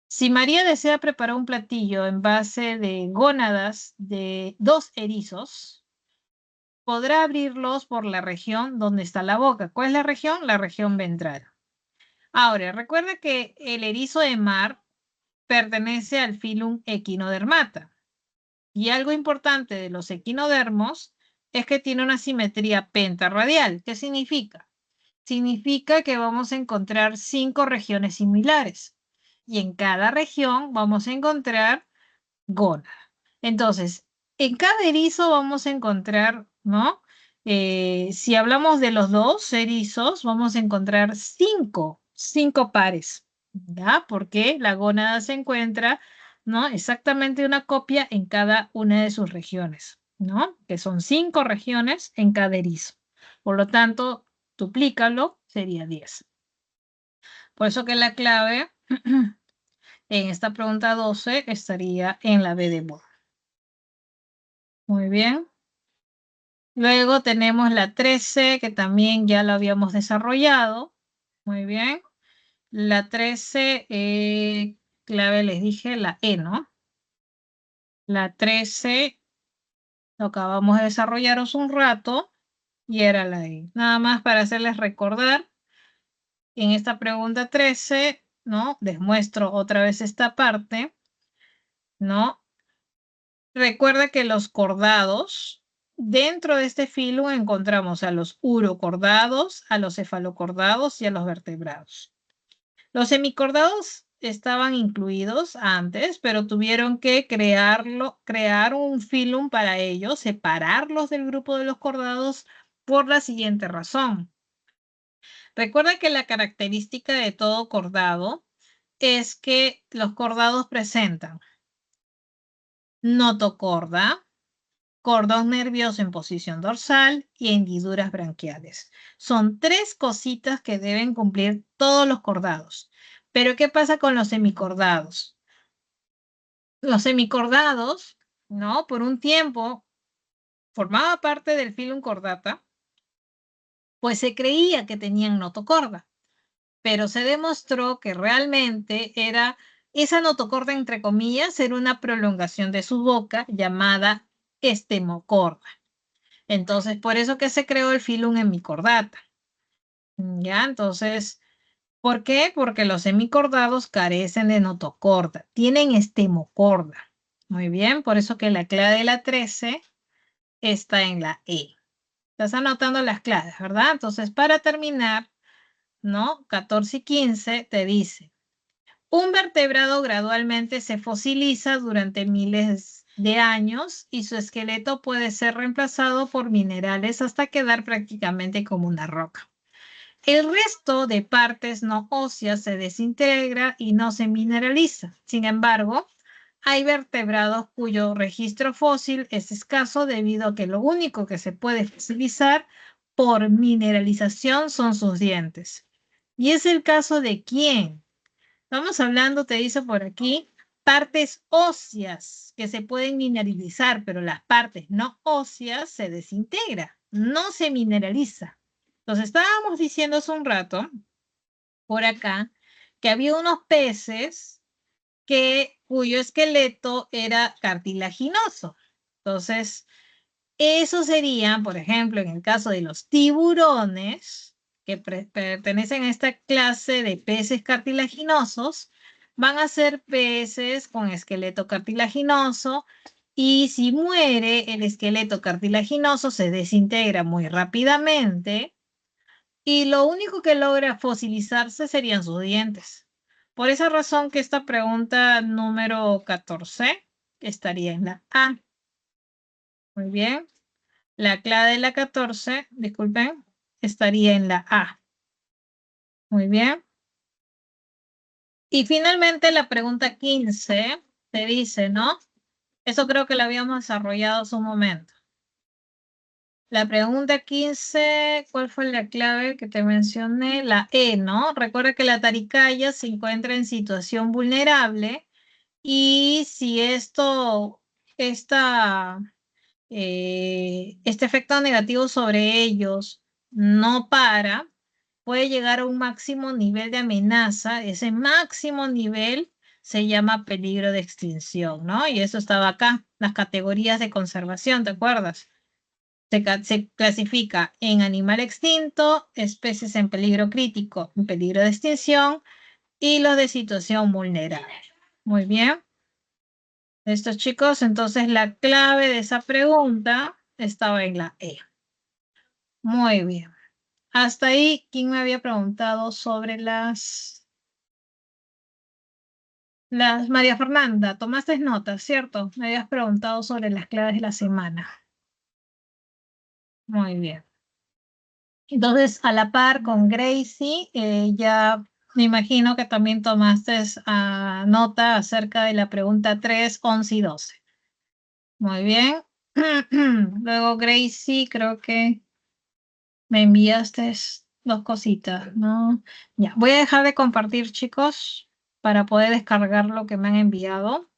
Si María desea preparar un platillo en base de gónadas de 2 erizos, podrá abrirlos por la región donde está la boca. ¿Cuál es la región? La región ventral. Ahora, recuerda que el erizo de mar pertenece al filum Echinodermata. Y algo importante de los equinodermos es que tiene una simetría pentarradial. ¿Qué significa? Significa que vamos a encontrar 5 regiones similares. Y en cada región vamos a encontrar gónada. Entonces, en cada erizo vamos a encontrar, ¿no? Si hablamos de los 2 erizos, vamos a encontrar 5 pares, ¿ya? Porque la gónada se encuentra, ¿no? Exactamente una copia en cada una de sus regiones, ¿no? Que son 5 regiones en cada erizo. Por lo tanto, duplícalo, sería 10. Por eso que la clave en esta pregunta 12 estaría en la B de Bohr. Muy bien. Luego tenemos la 13, que también ya la habíamos desarrollado. Muy bien. La 13, clave les dije, la E, ¿no? La 13 lo acabamos de desarrollar hace un rato y era la E. Nada más para hacerles recordar, en esta pregunta 13, ¿no? Les muestro otra vez esta parte, ¿no? Recuerda que los cordados, dentro de este filo encontramos a los urocordados, a los cefalocordados y a los vertebrados. Los semicordados estaban incluidos antes, pero tuvieron que crear un filum para ellos, separarlos del grupo de los cordados por la siguiente razón. Recuerda que la característica de todo cordado es que los cordados presentan notocorda, cordón nervioso en posición dorsal y hendiduras branquiales. Son 3 cositas que deben cumplir todos los cordados. Pero ¿qué pasa con los semicordados? Los semicordados, ¿no? Por un tiempo formaba parte del filum cordata, pues se creía que tenían notocorda, pero se demostró que realmente era esa notocorda, entre comillas, era una prolongación de su boca llamada estemocorda. Entonces, por eso que se creó el filum hemicordata. ¿Ya? Entonces, ¿Por qué? Porque los semicordados carecen de notocorda, tienen estemocorda. Muy bien, por eso que la clave de la 13 está en la E. Estás anotando las claves, ¿verdad? Entonces, para terminar, ¿no? 14 y 15 te dice, un vertebrado gradualmente se fosiliza durante miles de años y su esqueleto puede ser reemplazado por minerales hasta quedar prácticamente como una roca. El resto de partes no óseas se desintegra y no se mineraliza. Sin embargo, hay vertebrados cuyo registro fósil es escaso debido a que lo único que se puede fosilizar por mineralización son sus dientes. Y es el caso de quién. Estamos hablando, te dice por aquí, partes óseas que se pueden mineralizar, pero las partes no óseas se desintegra, no se mineraliza. Entonces estábamos diciendo hace un rato, por acá, que había unos peces cuyo esqueleto era cartilaginoso. Entonces, eso serían, por ejemplo, en el caso de los tiburones, que pertenecen a esta clase de peces cartilaginosos, van a ser peces con esqueleto cartilaginoso y si muere el esqueleto cartilaginoso se desintegra muy rápidamente y lo único que logra fosilizarse serían sus dientes. Por esa razón que esta pregunta número 14 estaría en la A. Muy bien. La clave de la 14, disculpen, estaría en la A. Muy bien. Y finalmente la pregunta 15 te dice, ¿no? Eso creo que lo habíamos desarrollado hace un momento. La pregunta 15, ¿cuál fue la clave que te mencioné? La E, ¿no? Recuerda que la taricaya se encuentra en situación vulnerable y si este efecto negativo sobre ellos no para, puede llegar a un máximo nivel de amenaza. Ese máximo nivel se llama peligro de extinción, ¿no? Y eso estaba acá, las categorías de conservación, ¿te acuerdas? Se clasifica en animal extinto, especies en peligro crítico, en peligro de extinción y los de situación vulnerable. Muy bien. Estos chicos, entonces la clave de esa pregunta estaba en la E. Muy bien. Hasta ahí, ¿quién me había preguntado sobre las María Fernanda? Tomaste notas, ¿cierto? Me habías preguntado sobre las claves de la semana. Muy bien. Entonces, a la par con Gracie, ya me imagino que también tomaste nota acerca de la pregunta 3, 11 y 12. Muy bien. Luego, Gracie, creo que me enviaste dos cositas, ¿no? Ya, voy a dejar de compartir, chicos, para poder descargar lo que me han enviado.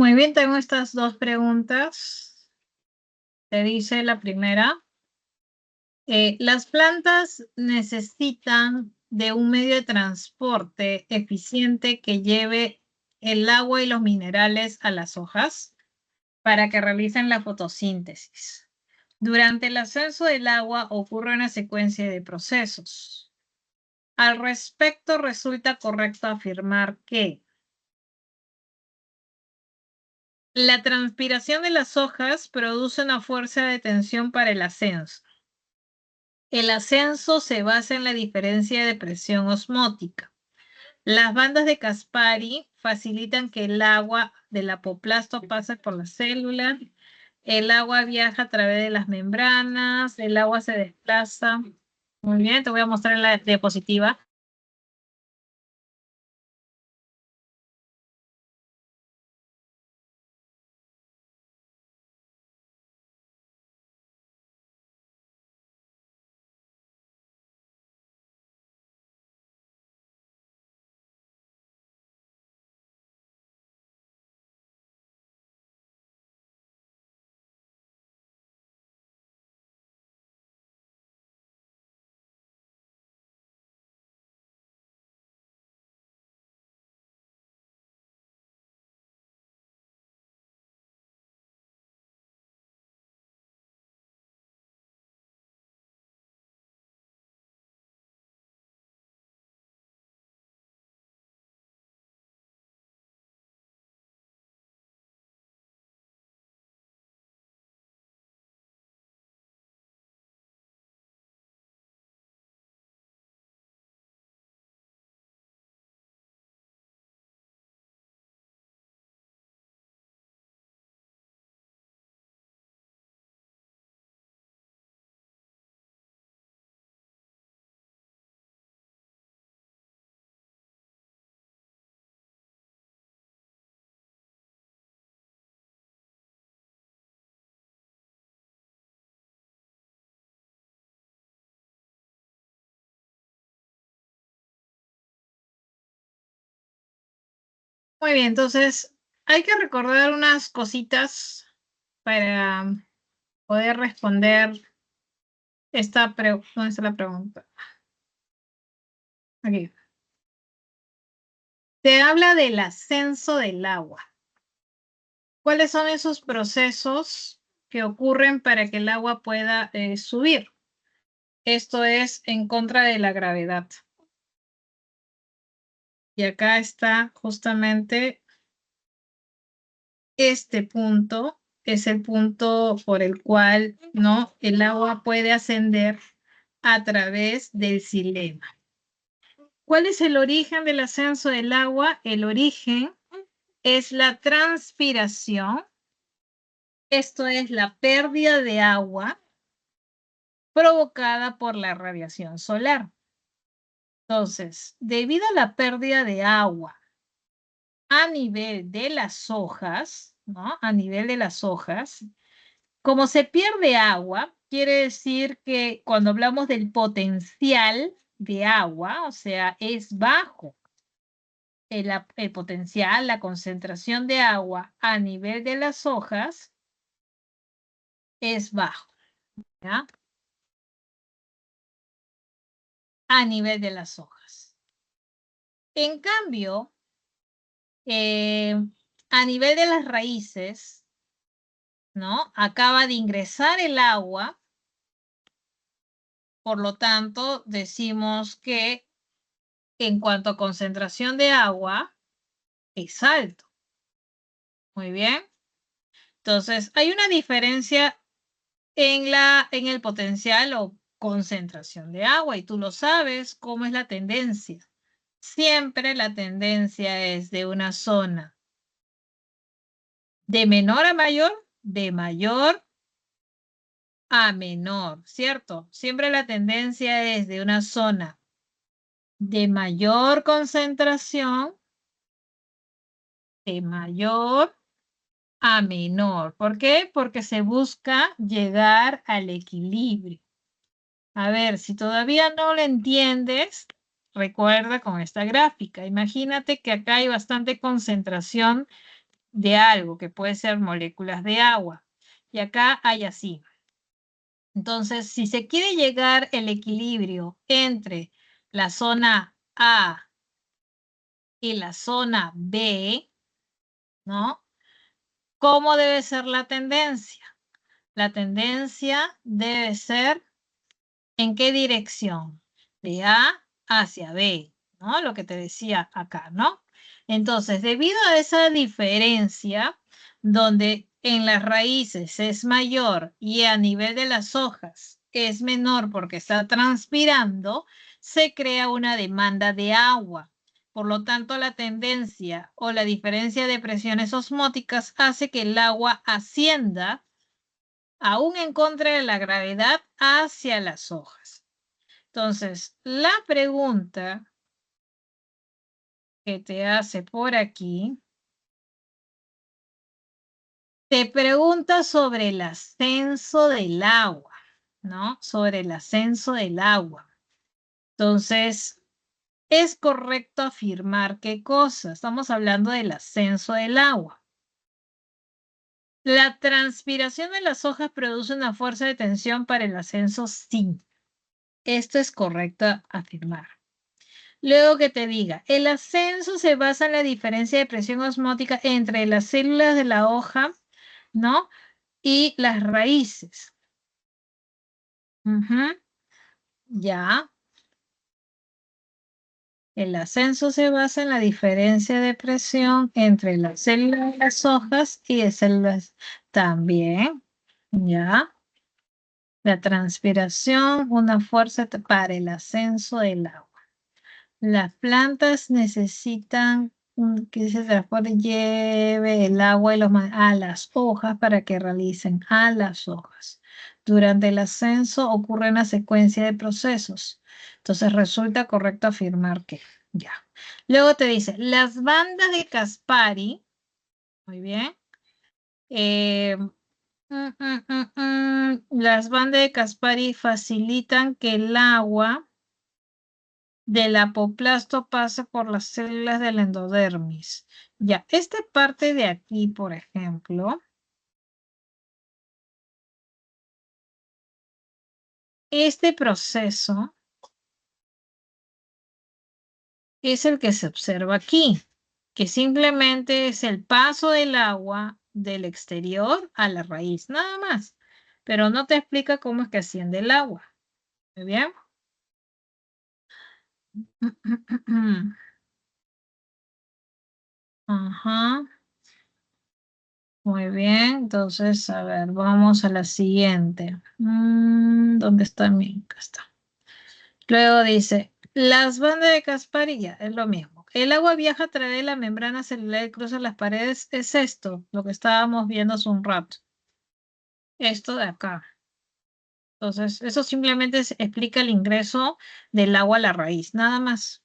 Muy bien, tengo estas dos preguntas. Te dice la primera. Las plantas necesitan de un medio de transporte eficiente que lleve el agua y los minerales a las hojas para que realicen la fotosíntesis. Durante el ascenso del agua ocurre una secuencia de procesos. Al respecto, resulta correcto afirmar que la transpiración de las hojas produce una fuerza de tensión para el ascenso. El ascenso se basa en la diferencia de presión osmótica. Las bandas de Caspari facilitan que el agua del apoplasto pase por las células. El agua viaja a través de las membranas. El agua se desplaza. Muy bien, te voy a mostrar en la diapositiva. Muy bien, entonces hay que recordar unas cositas para poder responder esta pregunta. ¿Dónde está la pregunta? Aquí. Te habla del ascenso del agua. ¿Cuáles son esos procesos que ocurren para que el agua pueda subir? Esto es en contra de la gravedad. Y acá está justamente este punto, es el punto por el cual, ¿no?, el agua puede ascender a través del xilema. ¿Cuál es el origen del ascenso del agua? El origen es la transpiración. Esto es la pérdida de agua provocada por la radiación solar. Entonces, debido a la pérdida de agua a nivel de las hojas, ¿no? A nivel de las hojas, como se pierde agua, quiere decir que cuando hablamos del potencial de agua, o sea, es bajo el potencial, la concentración de agua a nivel de las hojas es bajo, ¿ya? A nivel de las hojas. En cambio, a nivel de las raíces, ¿no? Acaba de ingresar el agua, por lo tanto, decimos que en cuanto a concentración de agua, es alto. Muy bien. Entonces, hay una diferencia en el potencial o concentración de agua, y tú lo sabes, cómo es la tendencia. Siempre la tendencia es de una zona de menor a mayor, de mayor a menor, ¿cierto? Siempre la tendencia es de una zona de mayor concentración, de mayor a menor. ¿Por qué? Porque se busca llegar al equilibrio. A ver, si todavía no lo entiendes, recuerda con esta gráfica. Imagínate que acá hay bastante concentración de algo, que puede ser moléculas de agua. Y acá hay así. Entonces, si se quiere llegar el equilibrio entre la zona A y la zona B, ¿no? ¿Cómo debe ser la tendencia? La tendencia debe ser ¿en qué dirección? De A hacia B, ¿no? Lo que te decía acá, ¿no? Entonces, debido a esa diferencia, donde en las raíces es mayor y a nivel de las hojas es menor porque está transpirando, se crea una demanda de agua. Por lo tanto, la tendencia o la diferencia de presiones osmóticas hace que el agua ascienda, aún en contra de la gravedad, hacia las hojas. Entonces, la pregunta que te hace por aquí, te pregunta sobre el ascenso del agua, ¿no? Sobre el ascenso del agua. Entonces, ¿es correcto afirmar qué cosa? Estamos hablando del ascenso del agua. La transpiración de las hojas produce una fuerza de tensión para el ascenso, sí. Esto es correcto afirmar. Luego que te diga, el ascenso se basa en la diferencia de presión osmótica entre las células de la hoja, ¿no? Y las raíces. Ya. El ascenso se basa en la diferencia de presión entre las células de las hojas y de células también. Ya. La transpiración, una fuerza para el ascenso del agua. Las plantas necesitan que se transporte, lleve el agua y a las hojas para que realicen a las hojas. Durante el ascenso ocurre una secuencia de procesos. Entonces resulta correcto afirmar que ya. Luego te dice, las bandas de Caspari, muy bien. Las bandas de Caspari facilitan que el agua del apoplasto pasa por las células del endodermis. Ya, esta parte de aquí, por ejemplo, este proceso es el que se observa aquí, que simplemente es el paso del agua del exterior a la raíz, nada más. Pero no te explica cómo es que asciende el agua. ¿Muy bien? Ajá. Muy bien, entonces, a ver, vamos a la siguiente. ¿Dónde está mi? Acá está. Luego dice, las bandas de Caspari ya, es lo mismo. El agua viaja a través de la membrana celular y cruza las paredes. Es esto, lo que estábamos viendo hace un rato. Esto de acá. Entonces, eso simplemente explica el ingreso del agua a la raíz, nada más.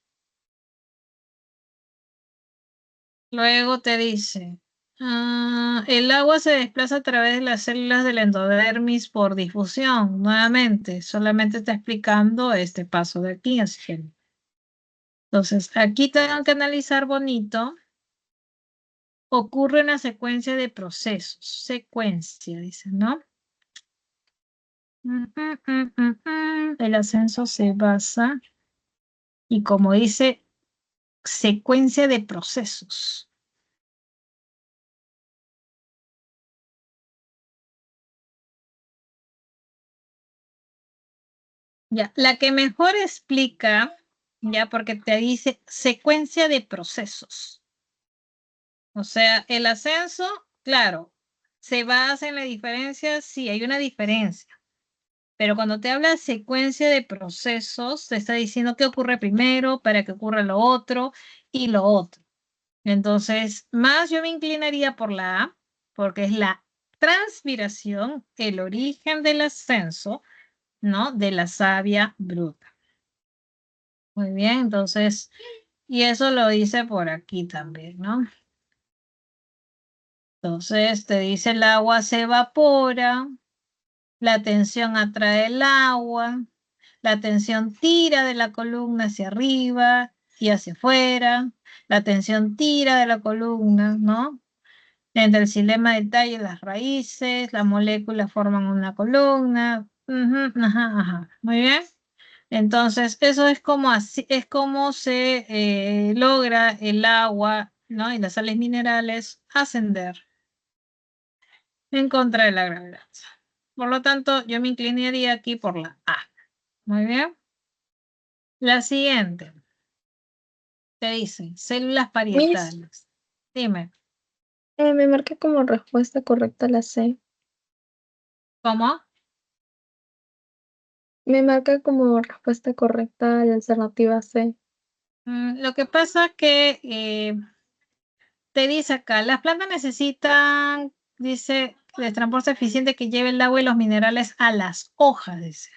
Luego te dice, el agua se desplaza a través de las células del endodermis por difusión. Nuevamente, solamente está explicando este paso de aquí hacia el. Entonces, aquí tengan que analizar bonito. Ocurre una secuencia de procesos. Secuencia, dice, ¿no? El ascenso se basa, y como dice, secuencia de procesos. Ya, la que mejor explica, ya, porque te dice secuencia de procesos. O sea, el ascenso, claro, se basa en la diferencia, sí, hay una diferencia. Pero cuando te habla de secuencia de procesos, te está diciendo qué ocurre primero para que ocurra lo otro y lo otro. Entonces, más yo me inclinaría por la A, porque es la transpiración, el origen del ascenso, ¿no? De la savia bruta. Muy bien, entonces, y eso lo dice por aquí también, ¿no? Entonces, te dice el agua se evapora, la tensión atrae el agua, la tensión tira de la columna hacia arriba y hacia afuera, la tensión tira de la columna, ¿no? Entre el xilema del tallo y las raíces, las moléculas forman una columna. Ujú, ajá, ajá. Muy bien. Entonces, eso es como así, es como se logra el agua, ¿no? Y las sales minerales ascender en contra de la gravedad. Por lo tanto, yo me inclinaría aquí por la A. Muy bien. La siguiente. Te dice, células Miss, parietales. Dime, me marca como respuesta correcta la C. ¿cómo? Me marca como respuesta correcta la alternativa C. Lo que pasa que te dice acá, las plantas necesitan, dice, de transporte eficiente que lleve el agua y los minerales a las hojas, dice.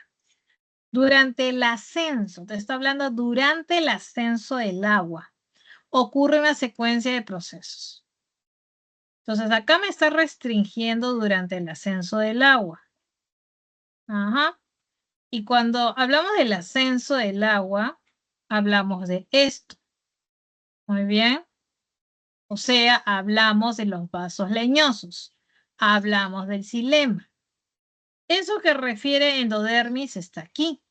Durante el ascenso, te está hablando durante el ascenso del agua, ocurre una secuencia de procesos. Entonces, acá me está restringiendo durante el ascenso del agua. Ajá. Y cuando hablamos del ascenso del agua, hablamos de esto. Muy bien. O sea, hablamos de los vasos leñosos. Hablamos del xilema. Eso que refiere endodermis está aquí.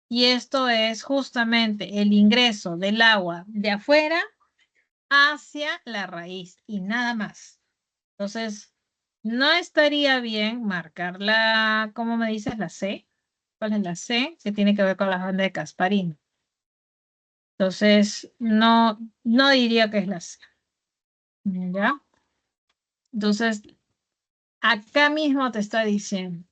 Y esto es justamente el ingreso del agua de afuera hacia la raíz y nada más. Entonces, no estaría bien marcar la, ¿cómo me dices? La C. ¿Cuál es la C? Que tiene que ver con la banda de Casparini. Entonces, no, no diría que es la C. ¿Ya? Entonces, acá mismo te está diciendo.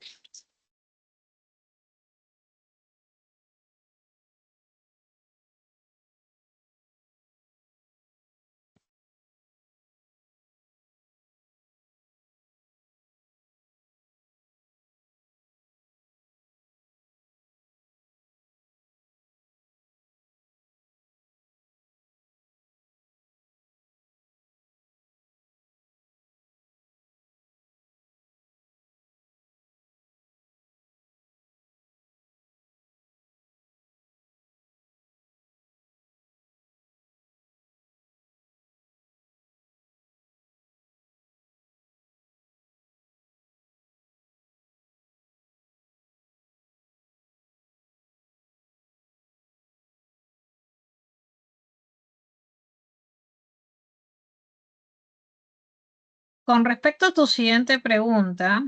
Con respecto a tu siguiente pregunta,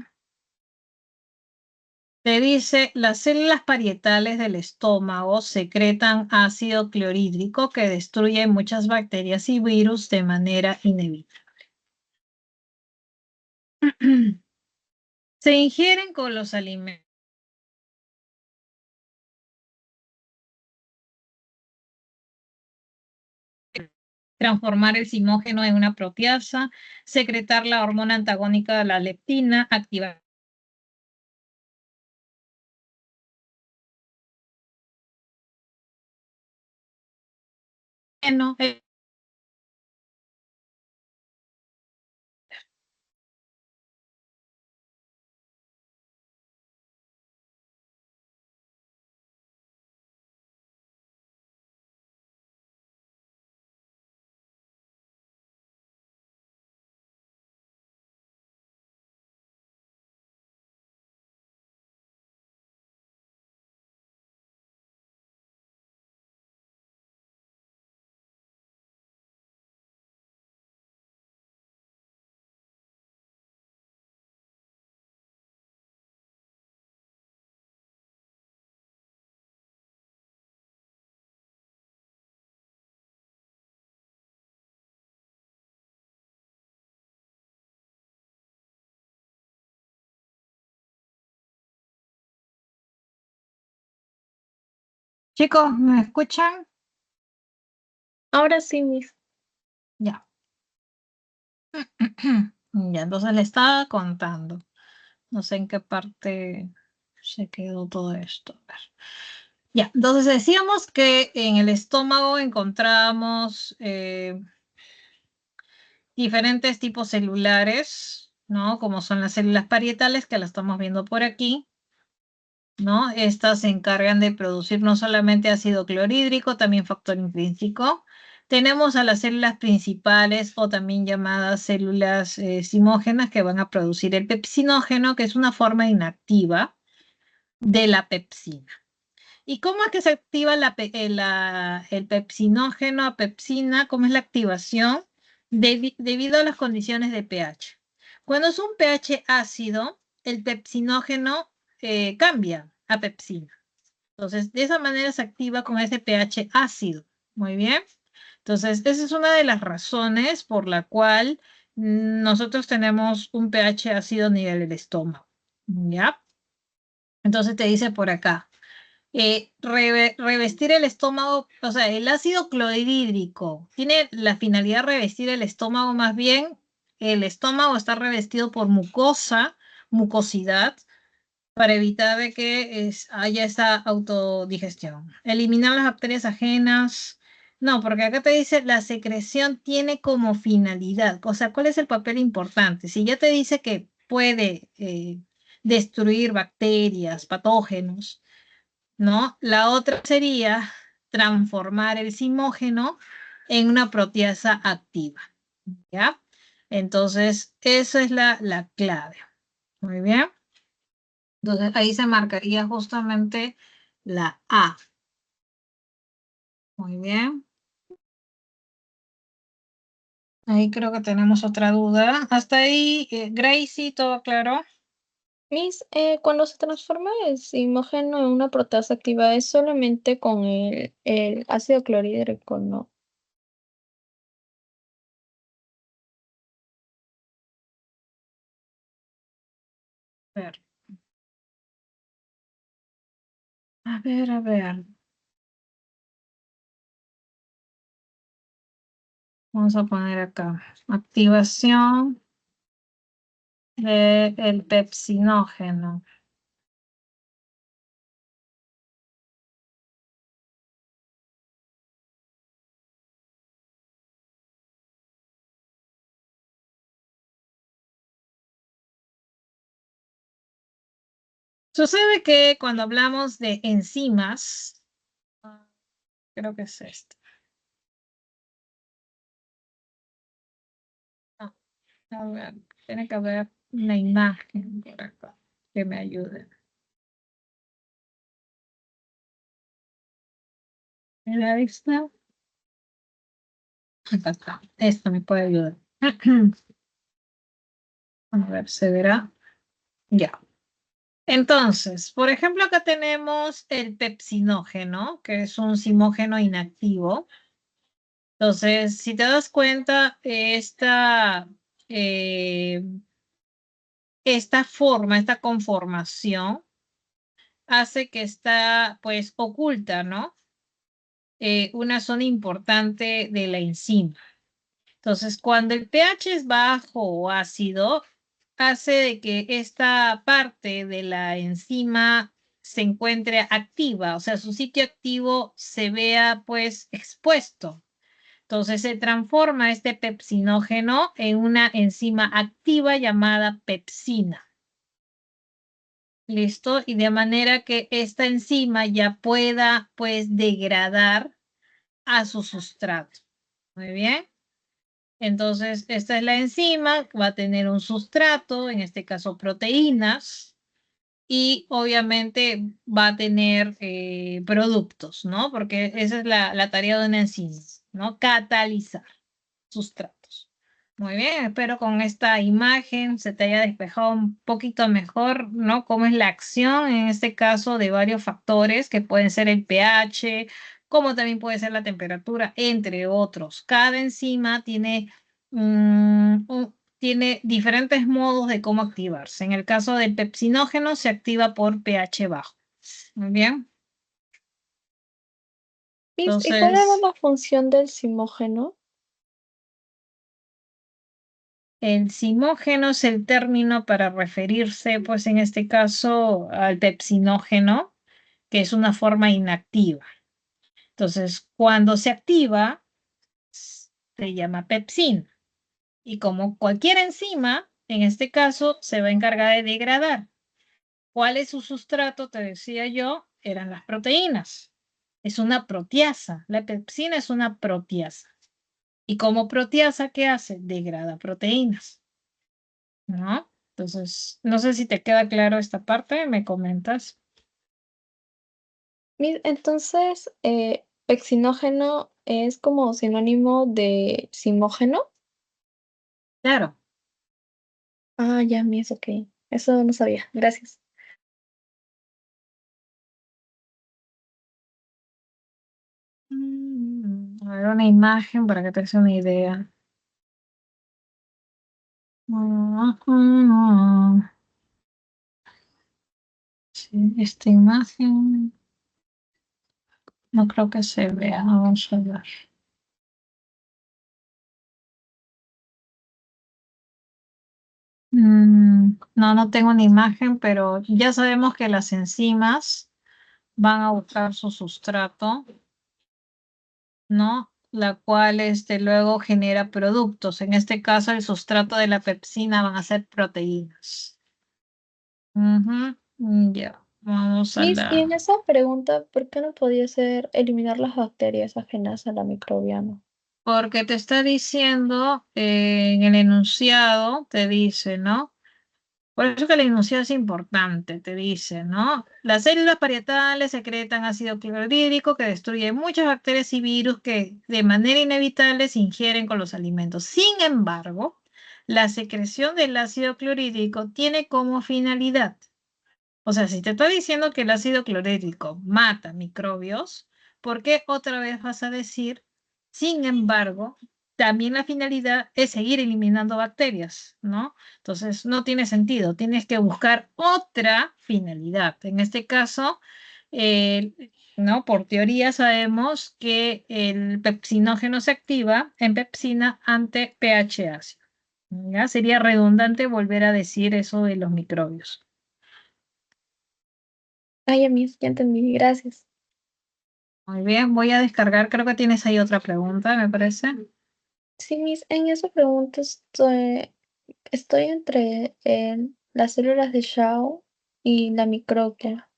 te dice, las células parietales del estómago secretan ácido clorhídrico que destruye muchas bacterias y virus de manera inevitable. Se ingieren con los alimentos. Transformar el simógeno en una proteasa, secretar la hormona antagónica de la leptina, activar el veneno, Chicos, ¿me escuchan? Ahora sí, Miss. Ya. Ya, entonces le estaba contando. No sé en qué parte se quedó todo esto. A ver. Ya, entonces decíamos que en el estómago encontramos diferentes tipos celulares, ¿no? Como son las células parietales, que las estamos viendo por aquí, ¿no? Estas se encargan de producir no solamente ácido clorhídrico, también factor intrínseco, tenemos a las células principales o también llamadas células simógenas que van a producir el pepsinógeno, que es una forma inactiva de la pepsina. ¿Y cómo es que se activa el pepsinógeno a pepsina? ¿Cómo es la activación? Debido a las condiciones de pH. Cuando es un pH ácido, el pepsinógeno cambia a pepsina. Entonces, de esa manera se activa con ese pH ácido. Muy bien. Entonces, esa es una de las razones por la cual nosotros tenemos un pH ácido a nivel del estómago. ¿Ya? Entonces te dice por acá, revestir el estómago, o sea, el ácido clorhídrico tiene la finalidad de revestir el estómago, más bien el estómago está revestido por mucosidad, para evitar de que haya esa autodigestión. Eliminar las bacterias ajenas. No, porque acá te dice la secreción tiene como finalidad. O sea, ¿cuál es el papel importante? Si ya te dice que puede destruir bacterias, patógenos, ¿no? La otra sería transformar el simógeno en una proteasa activa, ¿ya? Entonces, esa es la clave. Muy bien. Entonces, ahí se marcaría justamente la A. Muy bien. Ahí creo que tenemos otra duda. Hasta ahí, Gracie, ¿todo claro? Miss, cuando se transforma el simógeno en una proteasa activa, es solamente con el ácido clorhídrico, ¿no? A ver. A ver, a ver. Vamos a poner acá. Activación del pepsinógeno. Sucede que cuando hablamos de enzimas, creo que es esto. No, a ver, tiene que haber una imagen por acá que me ayude. ¿Mira esta? Acá está. Esto me puede ayudar. A ver, se verá. Ya. Entonces, por ejemplo, acá tenemos el pepsinógeno, que es un simógeno inactivo. Entonces, si te das cuenta, esta forma, esta conformación, hace que está, pues, oculta, ¿no? Una zona importante de la enzima. Entonces, cuando el pH es bajo o ácido, hace de que esta parte de la enzima se encuentre activa, o sea, su sitio activo se vea pues expuesto. Entonces se transforma este pepsinógeno en una enzima activa llamada pepsina. ¿Listo? Y de manera que esta enzima ya pueda pues degradar a su sustrato. Muy bien. Entonces, esta es la enzima, va a tener un sustrato, en este caso proteínas, y obviamente va a tener productos, ¿no? Porque esa es la tarea de una enzima, ¿no? Catalizar sustratos. Muy bien, espero con esta imagen se te haya despejado un poquito mejor, ¿no? Cómo es la acción, en este caso, de varios factores que pueden ser el pH, como también puede ser la temperatura, entre otros. Cada enzima tiene diferentes modos de cómo activarse. En el caso del pepsinógeno se activa por pH bajo. Muy bien. Miss, ¿y cuál era Entonces, la función del simógeno? el simógeno es el término para referirse, pues en este caso, al pepsinógeno, que es una forma inactiva. Entonces, cuando se activa, se llama pepsina. Y como cualquier enzima, en este caso, se va a encargar de degradar. ¿Cuál es su sustrato? Te decía yo, eran las proteínas. Es una proteasa. La pepsina es una proteasa. Y como proteasa, ¿qué hace? Degrada proteínas, ¿no? Entonces, no sé si te queda claro esta parte, me comentas. Entonces, pexinógeno es como sinónimo de simógeno. Claro. Ah, ya, Miss, ok. Eso no sabía. Gracias. A ver, una imagen para que te des una idea. Sí, esta imagen no creo que se vea. Vamos a ver. No, no tengo una imagen, pero ya sabemos que las enzimas van a buscar su sustrato, ¿no? La cual luego genera productos. En este caso, el sustrato de la pepsina van a ser proteínas. Ujú, ya, vamos a Miss, y en la... esa pregunta, ¿por qué no podía ser eliminar las bacterias ajenas a la microbiana? Porque te está diciendo en el enunciado, te dice, ¿no? Por eso que el enunciado es importante, te dice, ¿no? Las células parietales secretan ácido clorhídrico que destruye muchas bacterias y virus que de manera inevitable se ingieren con los alimentos. Sin embargo, la secreción del ácido clorhídrico tiene como finalidad, o sea, si te está diciendo que el ácido clorhídrico mata microbios, ¿por qué otra vez vas a decir, sin embargo, también la finalidad es seguir eliminando bacterias, ¿no? Entonces, no tiene sentido, tienes que buscar otra finalidad. En este caso, ¿no? Por teoría sabemos que el pepsinógeno se activa en pepsina ante pH ácido. ¿Ya? Sería redundante volver a decir eso de los microbios. Ay, Miss, ya entendí. Gracias. Muy bien, voy a descargar. Creo que tienes ahí otra pregunta, me parece. Sí, Miss, en esa pregunta estoy entre las células de Shaw y la microglia.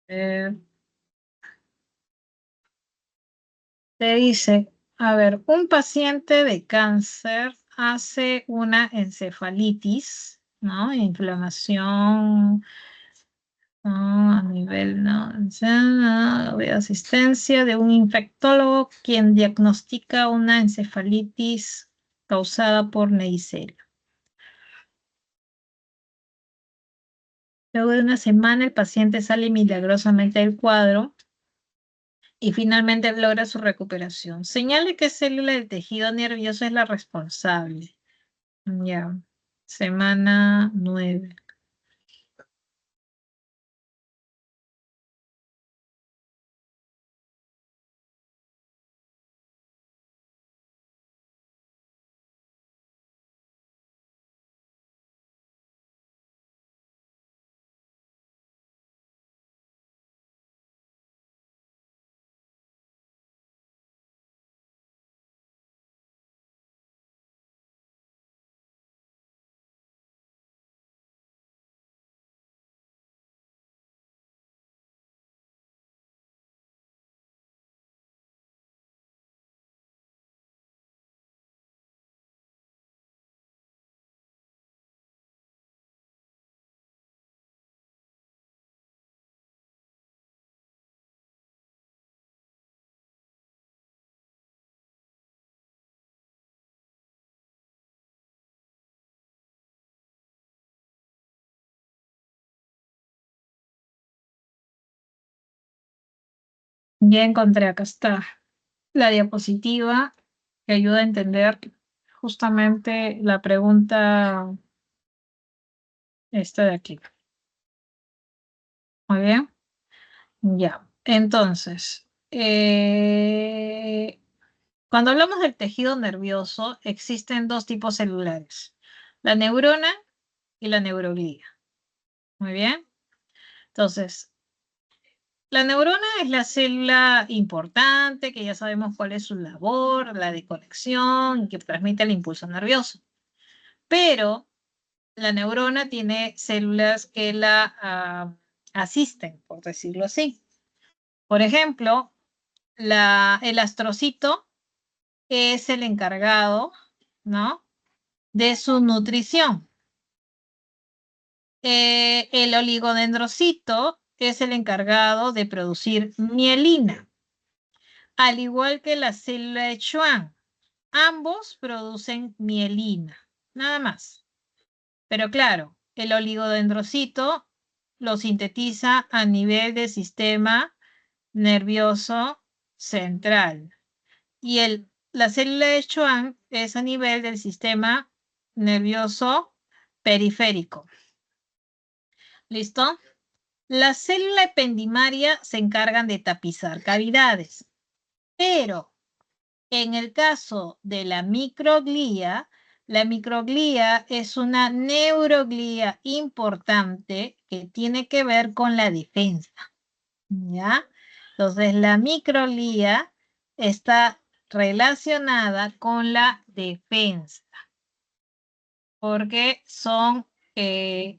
Eh, te dice, a ver, un paciente de cáncer hace una encefalitis, ¿no? Inflamación, ¿no? A nivel, ¿no? De asistencia de un infectólogo quien diagnostica una encefalitis causada por Neisseria. Luego de una semana, el paciente sale milagrosamente del cuadro y finalmente logra su recuperación. Señale qué célula del tejido nervioso es la responsable. Ya, semana 9. Ya encontré, acá está la diapositiva que ayuda a entender justamente la pregunta esta de aquí. Muy bien, ya. Entonces, cuando hablamos del tejido nervioso, existen dos tipos celulares. la neurona y la neuroglía. Muy bien. Entonces, la neurona es la célula importante, que ya sabemos cuál es su labor, la de conexión, que transmite el impulso nervioso. Pero la neurona tiene células que la asisten, por decirlo así. Por ejemplo, el astrocito es el encargado, ¿no?, de su nutrición. El oligodendrocito es el encargado de producir mielina, al igual que la célula de Schwann. Ambos producen mielina, nada más. Pero claro, el oligodendrocito lo sintetiza a nivel del sistema nervioso central. Y la célula de Schwann es a nivel del sistema nervioso periférico. ¿Listo? La célula ependimaria se encargan de tapizar cavidades, pero en el caso de la microglía es una neuroglía importante que tiene que ver con la defensa, ¿ya? Entonces, la microglía está relacionada con la defensa, porque son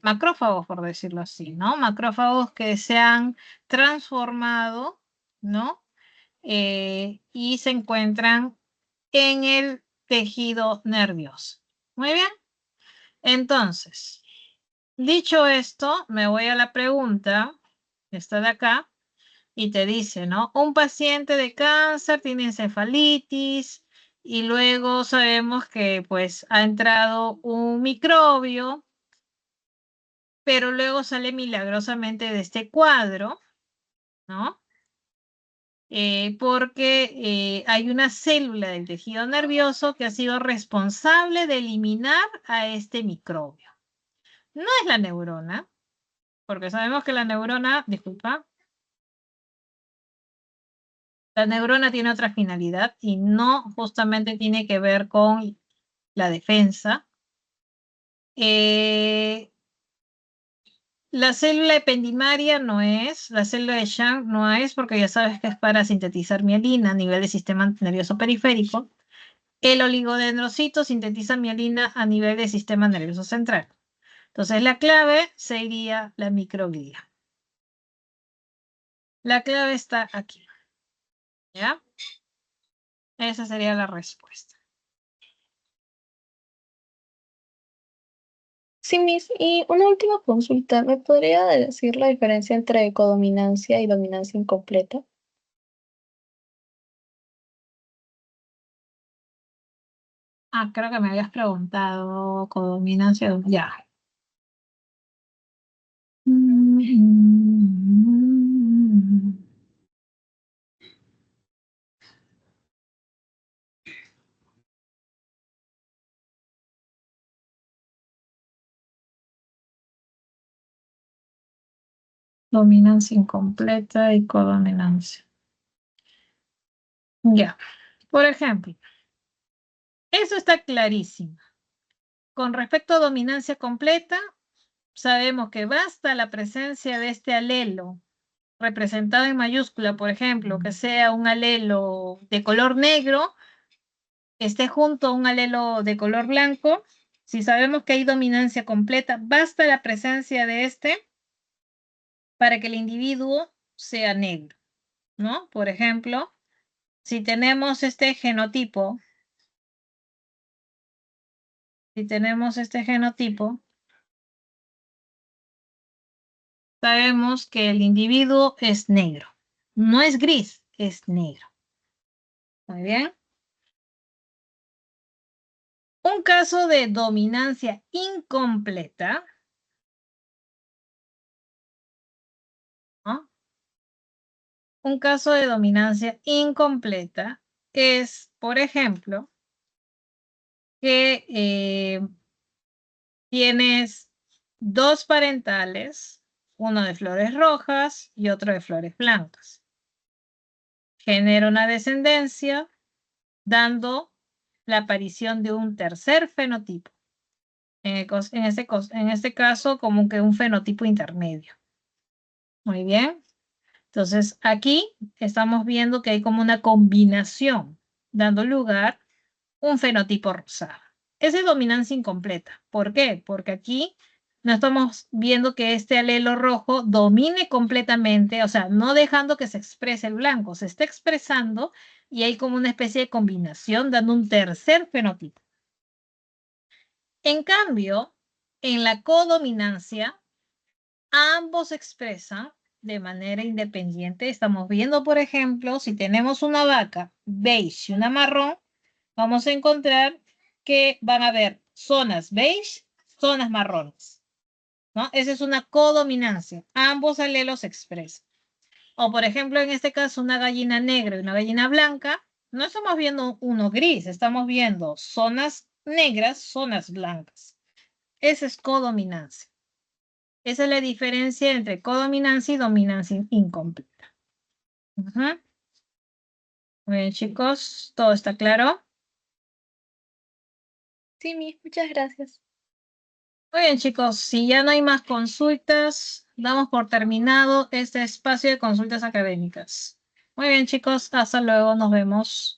macrófagos, por decirlo así, ¿no? Macrófagos que se han transformado, ¿no? Y se encuentran en el tejido nervioso. Muy bien. Entonces, dicho esto, me voy a la pregunta, esta de acá, y te dice, ¿no? Un paciente de cáncer tiene encefalitis y luego sabemos que pues ha entrado un microbio, pero luego sale milagrosamente de este cuadro, ¿no? Porque hay una célula del tejido nervioso que ha sido responsable de eliminar a este microbio. No es la neurona, porque sabemos que la neurona, disculpa, la neurona tiene otra finalidad y no justamente tiene que ver con la defensa. La célula ependimaria no es, la célula de Schwann no es, porque ya sabes que es para sintetizar mielina a nivel del sistema nervioso periférico. El oligodendrocito sintetiza mielina a nivel del sistema nervioso central. Entonces, la clave sería la microglía. La clave está aquí. ¿Ya? Esa sería la respuesta. Sí, Miss, y una última consulta. ¿Me podría decir la diferencia entre codominancia y dominancia incompleta? Creo que me habías preguntado codominancia. Ya. Dominancia incompleta y codominancia. Ya. Por ejemplo, eso está clarísimo. Con respecto a dominancia completa, sabemos que basta la presencia de este alelo representado en mayúscula, por ejemplo, que sea un alelo de color negro, que esté junto a un alelo de color blanco. Si sabemos que hay dominancia completa, basta la presencia de este para que el individuo sea negro, ¿no? Por ejemplo, si tenemos este genotipo, sabemos que el individuo es negro. No es gris, es negro. Muy bien. Un caso de dominancia incompleta, ¿no? Un caso de dominancia incompleta es, por ejemplo, que tienes dos parentales, uno de flores rojas y otro de flores blancas. Genera una descendencia dando la aparición de un tercer fenotipo. En este caso, como que un fenotipo intermedio. Muy bien. Entonces, aquí estamos viendo que hay como una combinación, dando lugar a un fenotipo rosado. Esa es dominancia incompleta. ¿Por qué? Porque aquí no estamos viendo que este alelo rojo domine completamente, o sea, no dejando que se exprese el blanco, se está expresando y hay como una especie de combinación dando un tercer fenotipo. En cambio, en la codominancia, ambos se expresan de manera independiente. Estamos viendo, por ejemplo, si tenemos una vaca beige y una marrón, vamos a encontrar que van a haber zonas beige, zonas marrones, ¿no? Esa es una codominancia. Ambos alelos se expresan. O, por ejemplo, en este caso, una gallina negra y una gallina blanca, no estamos viendo uno gris, estamos viendo zonas negras, zonas blancas. Esa es codominancia. Esa es la diferencia entre codominancia y dominancia incompleta. Muy bien, chicos, ¿todo está claro? Sí, Miss, muchas gracias. Muy bien, chicos, si ya no hay más consultas, damos por terminado este espacio de consultas académicas. Muy bien, chicos, hasta luego, nos vemos.